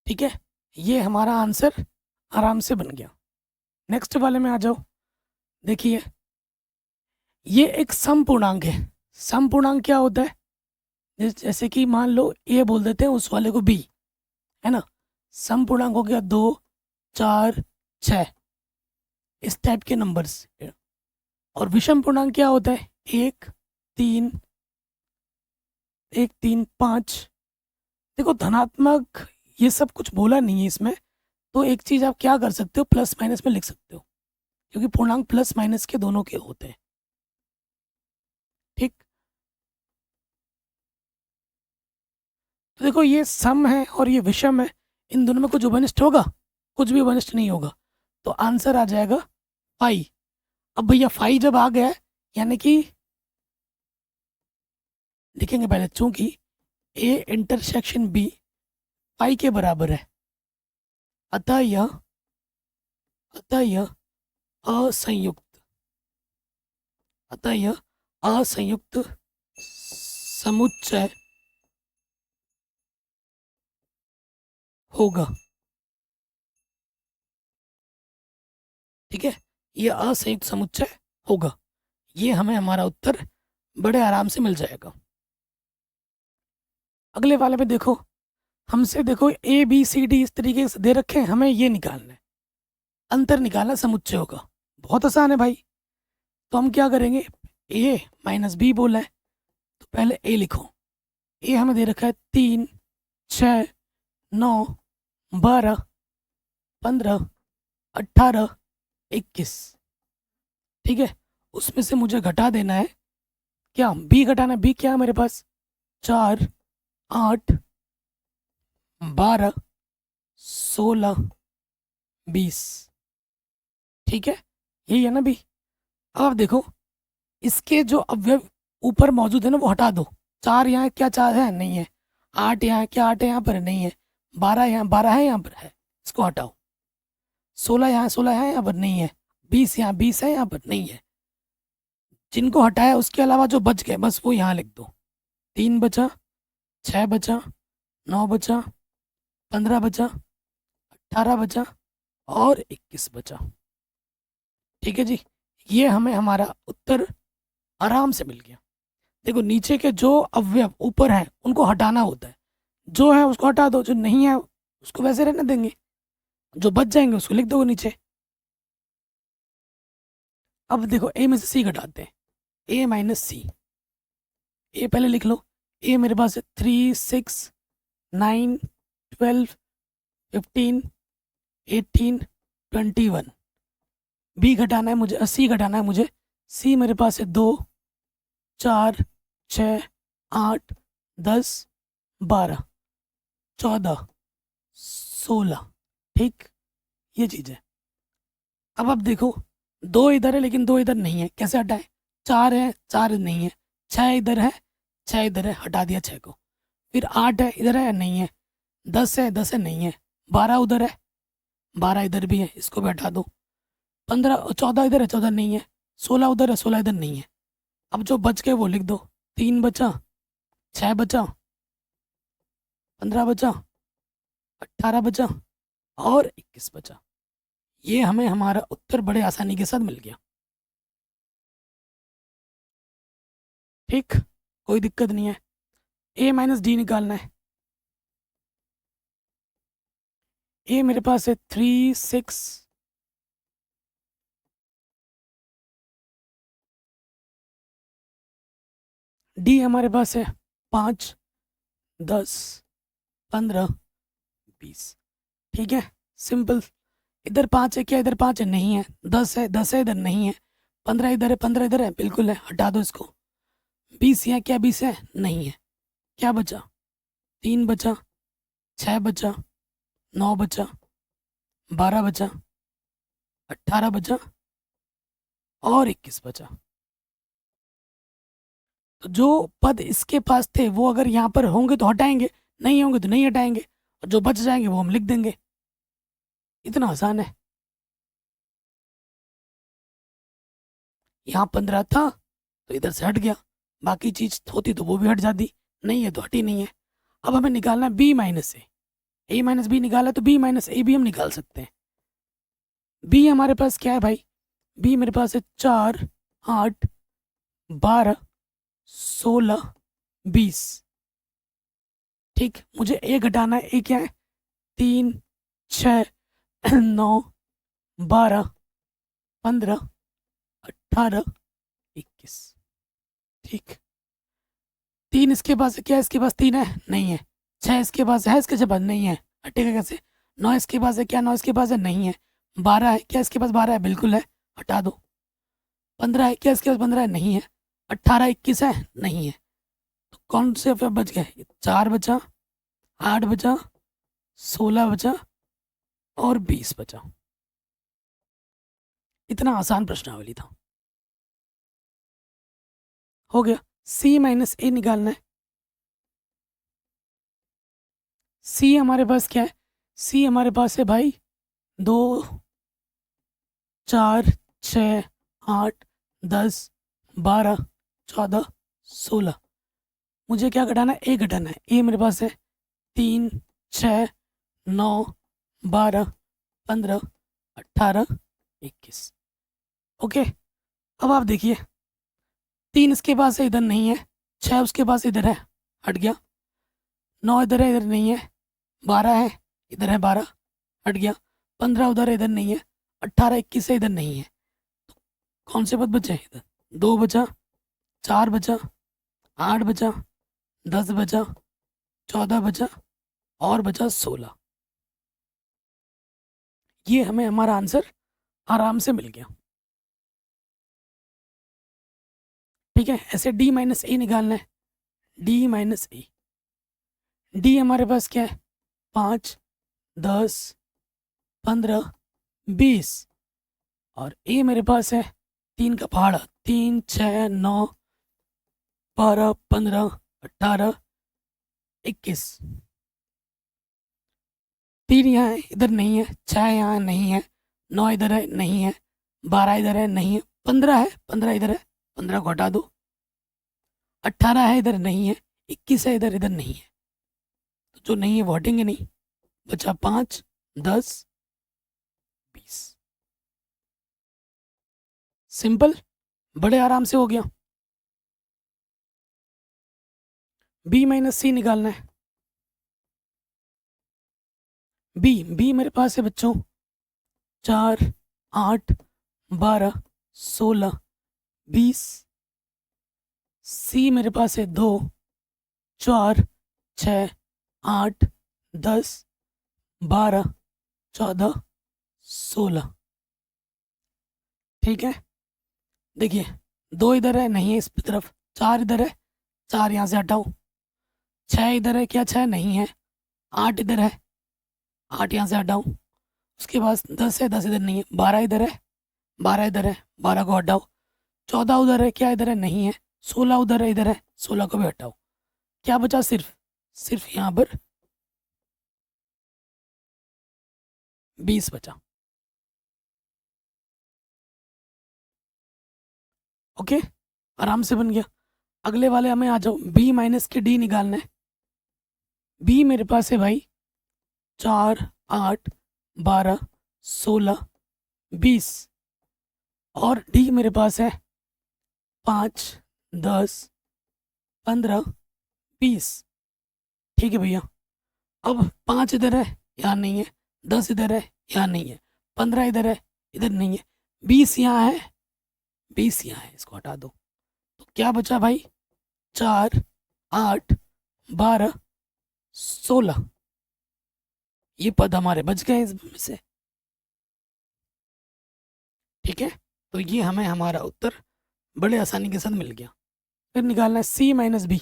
ठीक है, ये हमारा आंसर आराम से बन गया। नेक्स्ट वाले में आ जाओ, देखिए ये एक समपूर्णांक है। समपूर्णांक क्या होता है, जैसे कि मान लो ए बोल देते हैं उस वाले को बी, है ना, सम पूर्णांक हो गया 2 4 6, इस टाइप के नंबर्स। और विषम पूर्णांक क्या होता है? 1 3 1 3 5। देखो धनात्मक ये सब कुछ बोला नहीं है इसमें, तो एक चीज़ आप क्या कर सकते हो, प्लस माइनस में लिख सकते हो, क्योंकि पूर्णांक प्लस माइनस के दोनों के होते हैं। ठीक, तो देखो ये सम है और ये विषम है, इन दोनों में कुछ उभयनिष्ठ होगा? कुछ भी उभयनिष्ठ नहीं होगा, तो आंसर आ जाएगा फाई। अब भैया फाई जब आ गया है, यानी कि लिखेंगे पहले, चूंकि ए इंटरसेक्शन बी फाई के बराबर है, अतः यह असंयुक्त अतः यह असंयुक्त समुच्चय होगा। ठीक है, यह असंयुक्त समुच्चय होगा। ये हमें हमारा उत्तर बड़े आराम से मिल जाएगा। अगले वाले में देखो, हमसे देखो ए बी सी डी इस तरीके से दे रखे हैं, हमें ये निकालना है, अंतर निकालना समुच्चयों का। बहुत आसान है भाई। तो हम क्या करेंगे, ए माइनस बी बोला है, तो पहले ए लिखो। ए हमें दे रखा है 3 6 9 12 15 18 21। ठीक है, उसमें से मुझे घटा देना है, क्या बी घटाना है? बी क्या है मेरे पास? 4 8 12 16 20। ठीक है, यही है ना बी। अब आप देखो, इसके जो अवयव ऊपर मौजूद है ना, वो हटा दो। 4 यहाँ है क्या? 4 है? नहीं है। 8 यहाँ है क्या? 8 यहाँ पर नहीं है। 12 यहाँ, 12 है यहाँ पर? है, इसको हटाओ। 16 यहाँ, 16 है यहाँ पर? नहीं है। 20 यहाँ, 20 है यहाँ पर? नहीं है। जिनको हटाया उसके अलावा जो बच गए बस वो यहाँ लिख दो। 3 बचा, 6 बचा, 9 बचा, 15 बचा, 18 बचा और 21 बचा। ठीक है जी, ये हमें हमारा उत्तर आराम से मिल गया। देखो नीचे के जो अवयव ऊपर हैं उनको हटाना होता है, जो है उसको हटा दो, जो नहीं है उसको वैसे रहने देंगे, जो बच जाएंगे उसको लिख दो नीचे। अब देखो ए में से सी घटाते हैं, ए माइनस सी। ए पहले लिख लो। ए मेरे पास है 3 6 9 12 15 18 21। बी घटाना है मुझे, सी घटाना है मुझे। सी मेरे पास है 2 4 6 8 10 12 14 16। ठीक, ये चीज़ है। अब देखो, 2 इधर है लेकिन 2 इधर नहीं है, कैसे हटाएं? 4 है, 4 नहीं है। 6 इधर है, 6 इधर है, हटा दिया 6 को। फिर 8 है, इधर है? नहीं है। 10 है, 10 है, नहीं है। 12 उधर है, 12 इधर भी है, इसको भी हटा दो। 15 14 इधर है, 14 नहीं है। 16 उधर है, 16 इधर नहीं है। अब जो बच गए वो लिख दो। 3 बचा, 6 बचा, 15 बचा, 18 बचा और 21 बचा। ये हमें हमारा उत्तर बड़े आसानी के साथ मिल गया। ठीक, कोई दिक्कत नहीं है। ए माइनस डी निकालना है। ए मेरे पास है 3 6 डी हमारे पास है 5 10 15 20। ठीक है, सिंपल। इधर 5 है क्या? इधर 5 है? नहीं है। 10 है, 10 है, इधर नहीं है। 15 इधर है, 15 इधर है, बिल्कुल है, हटा दो इसको। 20 यहाँ क्या? 20 है? नहीं है। क्या बचा? 3 बचा, 6 बचा, 9 बचा, 12 बचा, 18 बचा और 21 बचा। तो जो पद इसके पास थे वो अगर यहाँ पर होंगे तो हटाएंगे, नहीं होंगे तो नहीं हटाएंगे, और जो बच जाएंगे वो हम लिख देंगे। इतना आसान है। यहाँ 15 था तो इधर से हट गया, बाकी चीज होती तो वो भी हट जाती, नहीं है तो हटी नहीं है। अब हमें निकालना है बी माइनस ए माइनस बी निकाला तो बी माइनस ए भी हम निकाल सकते हैं। बी हमारे पास क्या है भाई? बी मेरे पास है 4 8 12 16 20। ठीक, मुझे ए घटाना है। ए क्या है? 3 6 9 12 15 18 21। ठीक, 3 इसके पास है क्या? इसके पास 3 है? नहीं है। 6 इसके पास है? इसके पास नहीं है। हटेगा कैसे? 9 इसके पास है क्या? 9 इसके पास है? नहीं है। 12 है क्या? इसके पास 12 है? बिल्कुल है, हटा दो। 15 है क्या? इसके पास 15 है? नहीं है। 18 21 है? नहीं है। तो कौन से फिर बच गए? 4 बचा, 8 बचा, 16 बचा और 20 बचा। इतना आसान प्रश्नावली था। हो गया। C माइनस ए निकालना है। C हमारे पास क्या है? C हमारे पास है भाई 2 4 6 8 10 12 14 16। मुझे क्या घटाना है? ए घटाना है। ए मेरे पास है 3 6 9 12 15 18 21। ओके, अब आप देखिए, 3 इसके पास है, इधर नहीं है। 6 उसके पास इधर है, हट गया। 9 इधर है, इधर नहीं है। 12 है, इधर है, 12 हट गया। 15 उधर है, इधर नहीं है। 18 21 है, इधर नहीं है। कौन से पद बचे? इधर 2 बचा, 4 बचा, 8 बचा, 10 बचा, 14 बचा और बचा 16। ये हमें हमारा आंसर आराम से मिल गया। ठीक है, ऐसे D माइनस ए निकालना है। D माइनस ए, डी हमारे पास क्या है? 5 10 15 20 और ए मेरे पास है 3 का पहाड़ा, 3 6 9 12 15 18 21। 3 यहाँ है, इधर नहीं है। 6 यहाँ नहीं है। 9 इधर है, नहीं है। 12 इधर है, नहीं है। 15 है, 15 इधर है, 15 को हटा दो। 18 है, इधर नहीं है। 21 है, इधर नहीं है। तो जो नहीं है वो हटेंगे नहीं। बचा 5 10 20। सिंपल, बड़े आराम से हो गया। बी माइनस सी निकालना है। बी मेरे पास है बच्चों 4 8 12 16 20। सी मेरे पास है 2 4 6 8 10 12 14 16। ठीक है, देखिए 2 इधर है, नहीं है इस तरफ। 4 इधर है, 4 यहाँ से हटाओ। 6 इधर है क्या? 6 नहीं है। 8 इधर है, 8 यहाँ से हटाओ। उसके बाद 10 है, 10 इधर नहीं है। 12 इधर है, 12 इधर है, 12 को हटाओ। 14 उधर है क्या? इधर है, नहीं है। 16 उधर है, इधर है, 16 को भी हटाओ। क्या बचा? सिर्फ यहाँ पर 20 बचा। ओके, आराम से बन गया। अगले वाले हमें आ जाओ, बी माइनस के डी निकालना है। बी मेरे पास है भाई 4 8 12 16 20 और डी मेरे पास है 5 10 15 20। ठीक है भैया, अब 5 इधर है, यहाँ नहीं है। 10 इधर है, यहाँ नहीं है। 15 इधर है, इधर नहीं है। 20 यहाँ है, 20 यहाँ है, इसको हटा दो। तो क्या बचा भाई? 4 8 12 16। ये पद हमारे बच गए इसमें से। ठीक है, तो ये हमें हमारा उत्तर बड़े आसानी के साथ मिल गया। फिर निकालना है सी माइनस बी।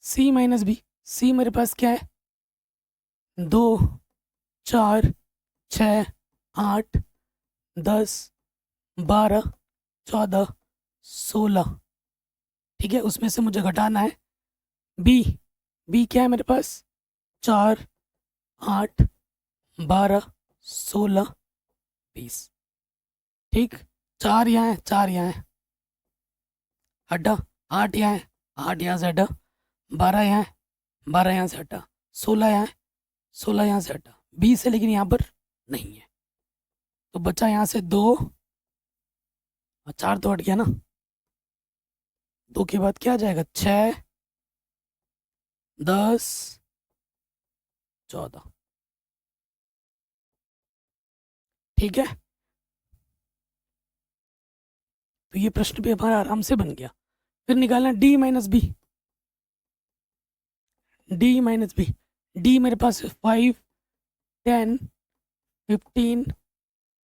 सी माइनस बी, सी मेरे पास क्या है? 2 4 6 8 10 12 14 16। ठीक है, उसमें से मुझे घटाना है बी। बी क्या है मेरे पास? 4 8 12 16 20। ठीक, 4 यहाँ है, 4 यहाँ है, हटा। 8 यहाँ है, 8 यहाँ से हटा। 12 यहाँ है, 12 यहाँ से हटा। 16 यहाँ है, 16 यहाँ से हटा। 20 है लेकिन यहाँ पर नहीं है, तो बचा यहाँ से 2 और 4 तो हट गया ना। 2 के बाद क्या आ जाएगा? 6 10, 14। ठीक है, तो ये प्रश्न भी हमारा आराम से बन गया। फिर निकालना D minus B. D minus B, D मेरे पास है 5, 10, 15,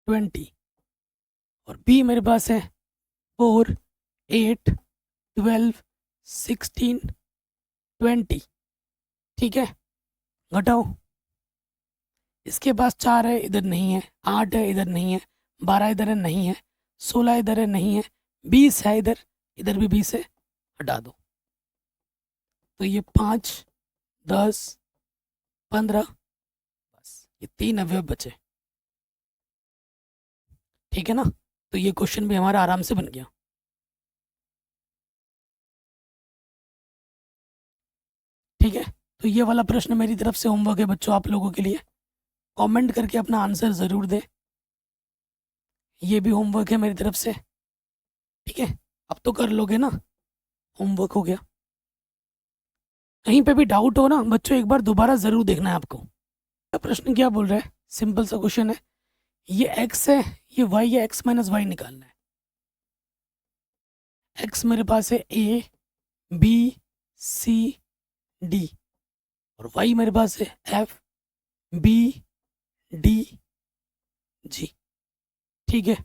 20 और बी मेरे पास है 4, 8, 12, 16, 20। ठीक है, घटाओ। इसके पास 4 है, इधर नहीं है। 8 है, इधर नहीं है। 12 इधर है, नहीं है। 16 इधर है, नहीं है। 20 है इधर, इधर भी 20 है, हटा दो। तो ये 5, 10, 15, बस ये 3 अवयव बचे। ठीक है ना, तो ये क्वेश्चन भी हमारा आराम से बन गया। ठीक है, तो ये वाला प्रश्न मेरी तरफ से होमवर्क है बच्चों, आप लोगों के लिए। कमेंट करके अपना आंसर ज़रूर दें। ये भी होमवर्क है मेरी तरफ से। ठीक है, अब तो कर लोगे ना, होमवर्क हो गया। कहीं पे भी डाउट हो ना बच्चों, एक बार दोबारा ज़रूर देखना है आपको। प्रश्न क्या बोल रहा है, सिंपल सा क्वेश्चन है। ये x है, ये y है, x माइनस वाई निकालना है। x मेरे पास है a, b, c, d और y मेरे पास है f, b, d, g। ठीक है,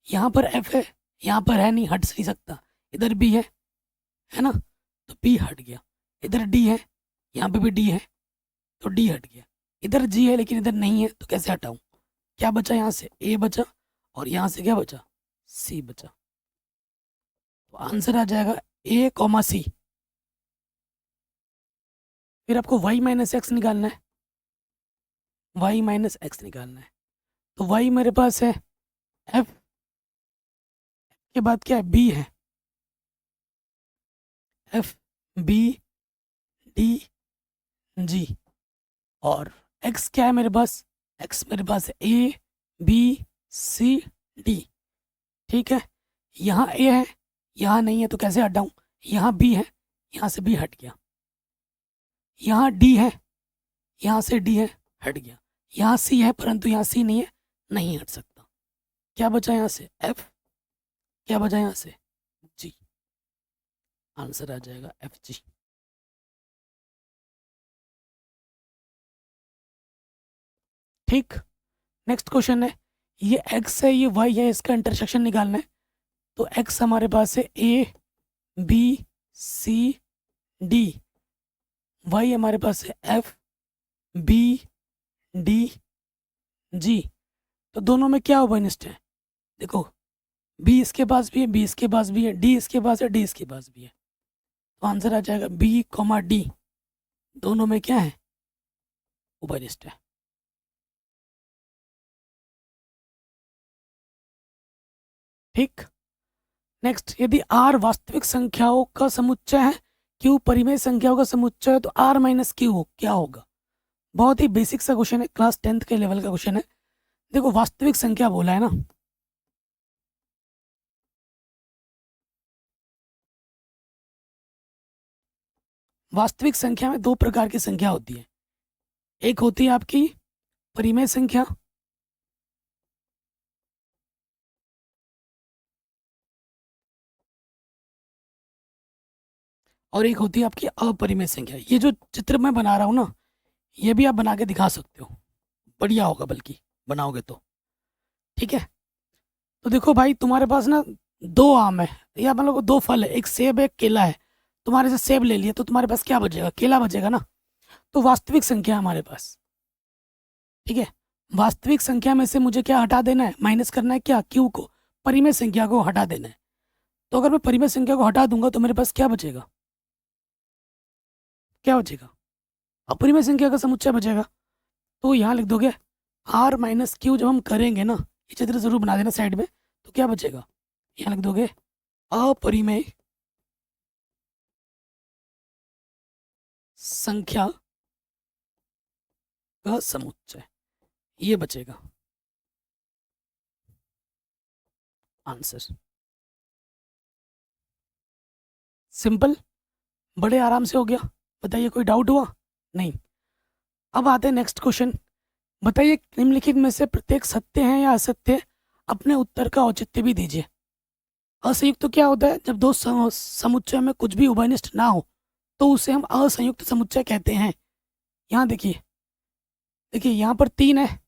यहाँ पर f है, यहाँ पर है नहीं, हट नहीं सकता। इधर b है ना, तो b हट गया। इधर d है, यहाँ पे भी d है, तो d हट गया। इधर g है लेकिन इधर नहीं है, तो कैसे हटाऊं? क्या बचा यहाँ से? a बचा और यहाँ से क्या बचा? c बचा। तो आंसर आ जाएगा a, c। फिर आपको y माइनस एक्स निकालना है। y माइनस एक्स निकालना है, तो y मेरे पास है f के बाद क्या है? b है। f, b, d, g और x क्या है मेरे पास? x मेरे पास है a, b, c, d। ठीक है, यहाँ a है, यहाँ नहीं है, तो कैसे हटाऊं? यहाँ b है, यहाँ से b हट गया। यहाँ d है, यहाँ से d है, हट गया। यहाँ c है परंतु यहाँ c नहीं है, नहीं हट सकता। क्या बचा यहाँ से? f। क्या बचा यहाँ से? g। आंसर आ जाएगा एफ जी। ठीक, नेक्स्ट क्वेश्चन है। ये x है, ये y है, इसका इंटरसेक्शन निकालना है। तो x हमारे पास है a, b, c, d। y हमारे पास है f, b, d, g। तो दोनों में क्या ओवरनिस्ट है? देखो, b इसके पास भी है, b इसके पास भी है, d इसके पास है, d इसके पास भी है। तो आंसर आ जाएगा b, d। दोनों में क्या है? ओवरनिस्ट है। ठीक, नेक्स्ट, यदि r वास्तविक संख्याओं का समुच्चय है, q परिमेय संख्याओं का समुच्चय है, तो r माइनस क्यू क्या होगा? बहुत ही बेसिक सा क्वेश्चन है, क्लास 10th के लेवल का क्वेश्चन है। देखो, वास्तविक संख्या बोला है ना, वास्तविक संख्या में 2 प्रकार की संख्या होती है। एक होती है आपकी परिमेय संख्या, और एक होती है आपकी अपरिमेय संख्या। ये जो चित्र मैं बना रहा हूँ ना, ये भी आप बना के दिखा सकते हो, बढ़िया होगा बल्कि बनाओगे तो। ठीक है, तो देखो भाई, तुम्हारे पास ना 2 आम है, या मतलब 2 फल है, एक सेब है, एक केला है। तुम्हारे से सेब ले लिया, तो तुम्हारे पास क्या बचेगा? केला बचेगा ना। तो वास्तविक संख्या है हमारे पास। ठीक है, वास्तविक संख्या में से मुझे क्या हटा देना है? माइनस करना है क्या? क्यू को, परिमेय संख्या को हटा देना है। तो अगर मैं परिमेय संख्या को हटा दूंगा तो मेरे पास क्या बचेगा? क्या बचेगा? अपरिमेय संख्या का समुच्चय बचेगा। तो यहाँ लिख दोगे आर माइनस क्यू। जब हम करेंगे ना, ये चित्र जरूर बना देना साइड में, तो क्या बचेगा? यहाँ लिख दोगे अपरिमेय संख्या का समुच्चय, ये बचेगा आंसर। सिंपल, बड़े आराम से हो गया। बताइए कोई डाउट हुआ? नहीं। अब आते हैं नेक्स्ट क्वेश्चन। बताइए निम्नलिखित में से प्रत्येक सत्य है या असत्य? अपने उत्तर का औचित्य भी दीजिए। असंयुक्त तो क्या होता है? जब दो समुच्चय में कुछ भी उभयनिष्ठ ना हो तो उसे हम असंयुक्त समुच्चय कहते हैं। यहाँ देखिए, देखिए यहाँ पर 3 है,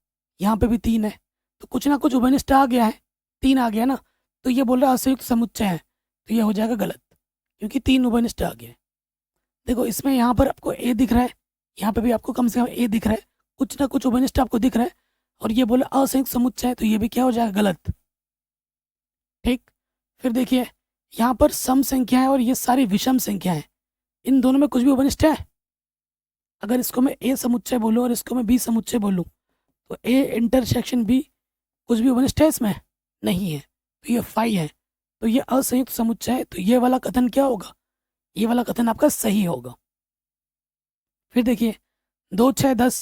यहाँ पे भी 3 है, तो कुछ ना कुछ उभयनिष्ठ आ गया है, 3 आ गया ना, तो ये बोल रहा है असंयुक्त समुच्चय है, तो ये हो जाएगा गलत, क्योंकि 3 उभयनिष्ठ आ गया है। देखो इसमें यहाँ पर आपको ए दिख रहा है, यहाँ पे भी आपको कम से कम ए दिख रहा है, कुछ ना कुछ उभयनिष्ठ आपको दिख रहा है, और ये बोले असंयुक्त समुच्चय है, तो ये भी क्या हो जाएगा? गलत। ठीक। फिर देखिए यहाँ पर सम संख्या है और ये सारी विषम संख्या है, इन दोनों में कुछ भी उभयनिष्ठ है? अगर इसको मैं ए समुच्चय बोलूँ और इसको मैं बी समुच्चय बोलूँ, तो ए इंटरसेक्शन बी कुछ भी वनिष्ठ है इसमें? नहीं है, तो ये फाई है, तो ये असंयुक्त समुच्चय है, तो ये वाला कथन क्या होगा? ये वाला कथन आपका सही होगा। फिर देखिए 2 6 10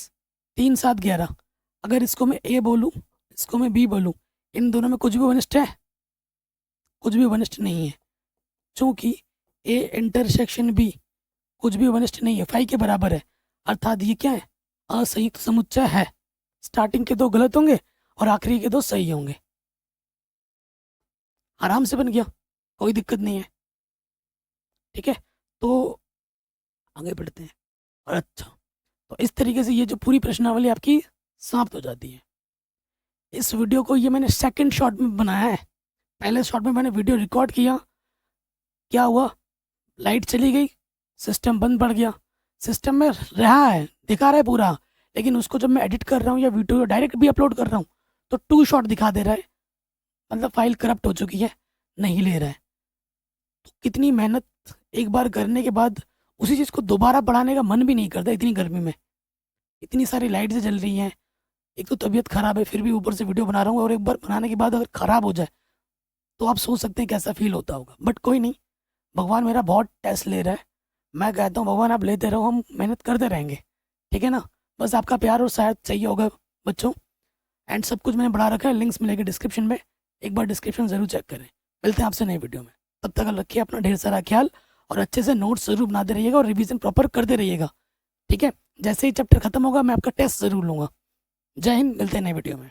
3 7 11, अगर इसको मैं ए बोलूँ, इसको मैं बी बोलूँ, इन दोनों में कुछ भी वनिष्ठ है? कुछ भी वनिष्ठ नहीं है, क्योंकि ए इंटरसेक्शन बी कुछ भी वनिष्ठ नहीं है, फाई के बराबर है, अर्थात ये क्या है? असंयुक्त समुच्चय है। स्टार्टिंग के 2 गलत होंगे और आखिरी के 2 सही होंगे। आराम से बन गया, कोई दिक्कत नहीं है। ठीक है, तो आगे बढ़ते हैं। और अच्छा, तो इस तरीके से ये जो पूरी प्रश्नावली आपकी समाप्त हो जाती है। इस वीडियो को ये मैंने सेकंड शॉट में बनाया है, पहले शॉट में मैंने वीडियो रिकॉर्ड किया, क्या हुआ? लाइट चली गई, सिस्टम बंद पड़ गया, सिस्टम में रहा है, दिखा रहा है पूरा, लेकिन उसको जब मैं एडिट कर रहा हूँ या वीडियो डायरेक्ट भी अपलोड कर रहा हूँ तो 2 शॉट दिखा दे रहा है, मतलब फाइल करप्ट हो चुकी है, नहीं ले रहा है। तो कितनी मेहनत एक बार करने के बाद उसी चीज़ को दोबारा बढ़ाने का मन भी नहीं करता, इतनी गर्मी में, इतनी सारी लाइट्स जल रही हैं, एक तो तबीयत ख़राब है, फिर भी ऊपर से वीडियो बना रहा हूँ, और एक बार बनाने के बाद अगर ख़राब हो जाए तो आप सोच सकते हैं कैसा फील होता होगा। बट कोई नहीं, भगवान मेरा बहुत टेस्ट ले रहा है, मैं कहता हूँ भगवान आप लेते रहो, हम मेहनत करते रहेंगे। ठीक है ना? बस आपका प्यार और शायद चाहिए होगा बच्चों। एंड सब कुछ मैंने बढ़ा रखा है, लिंक्स मिलेंगे डिस्क्रिप्शन में, एक बार डिस्क्रिप्शन ज़रूर चेक करें। मिलते हैं आपसे नई वीडियो में, तब तक रखिए अपना ढेर सारा ख्याल, और अच्छे से नोट्स ज़रूर बनाते रहिएगा और रिवीजन प्रॉपर करते रहिएगा। ठीक है, जैसे ही चैप्टर खत्म होगा मैं आपका टेस्ट ज़रूर लूँगा। जय हिंद, मिलते हैं नई वीडियो में।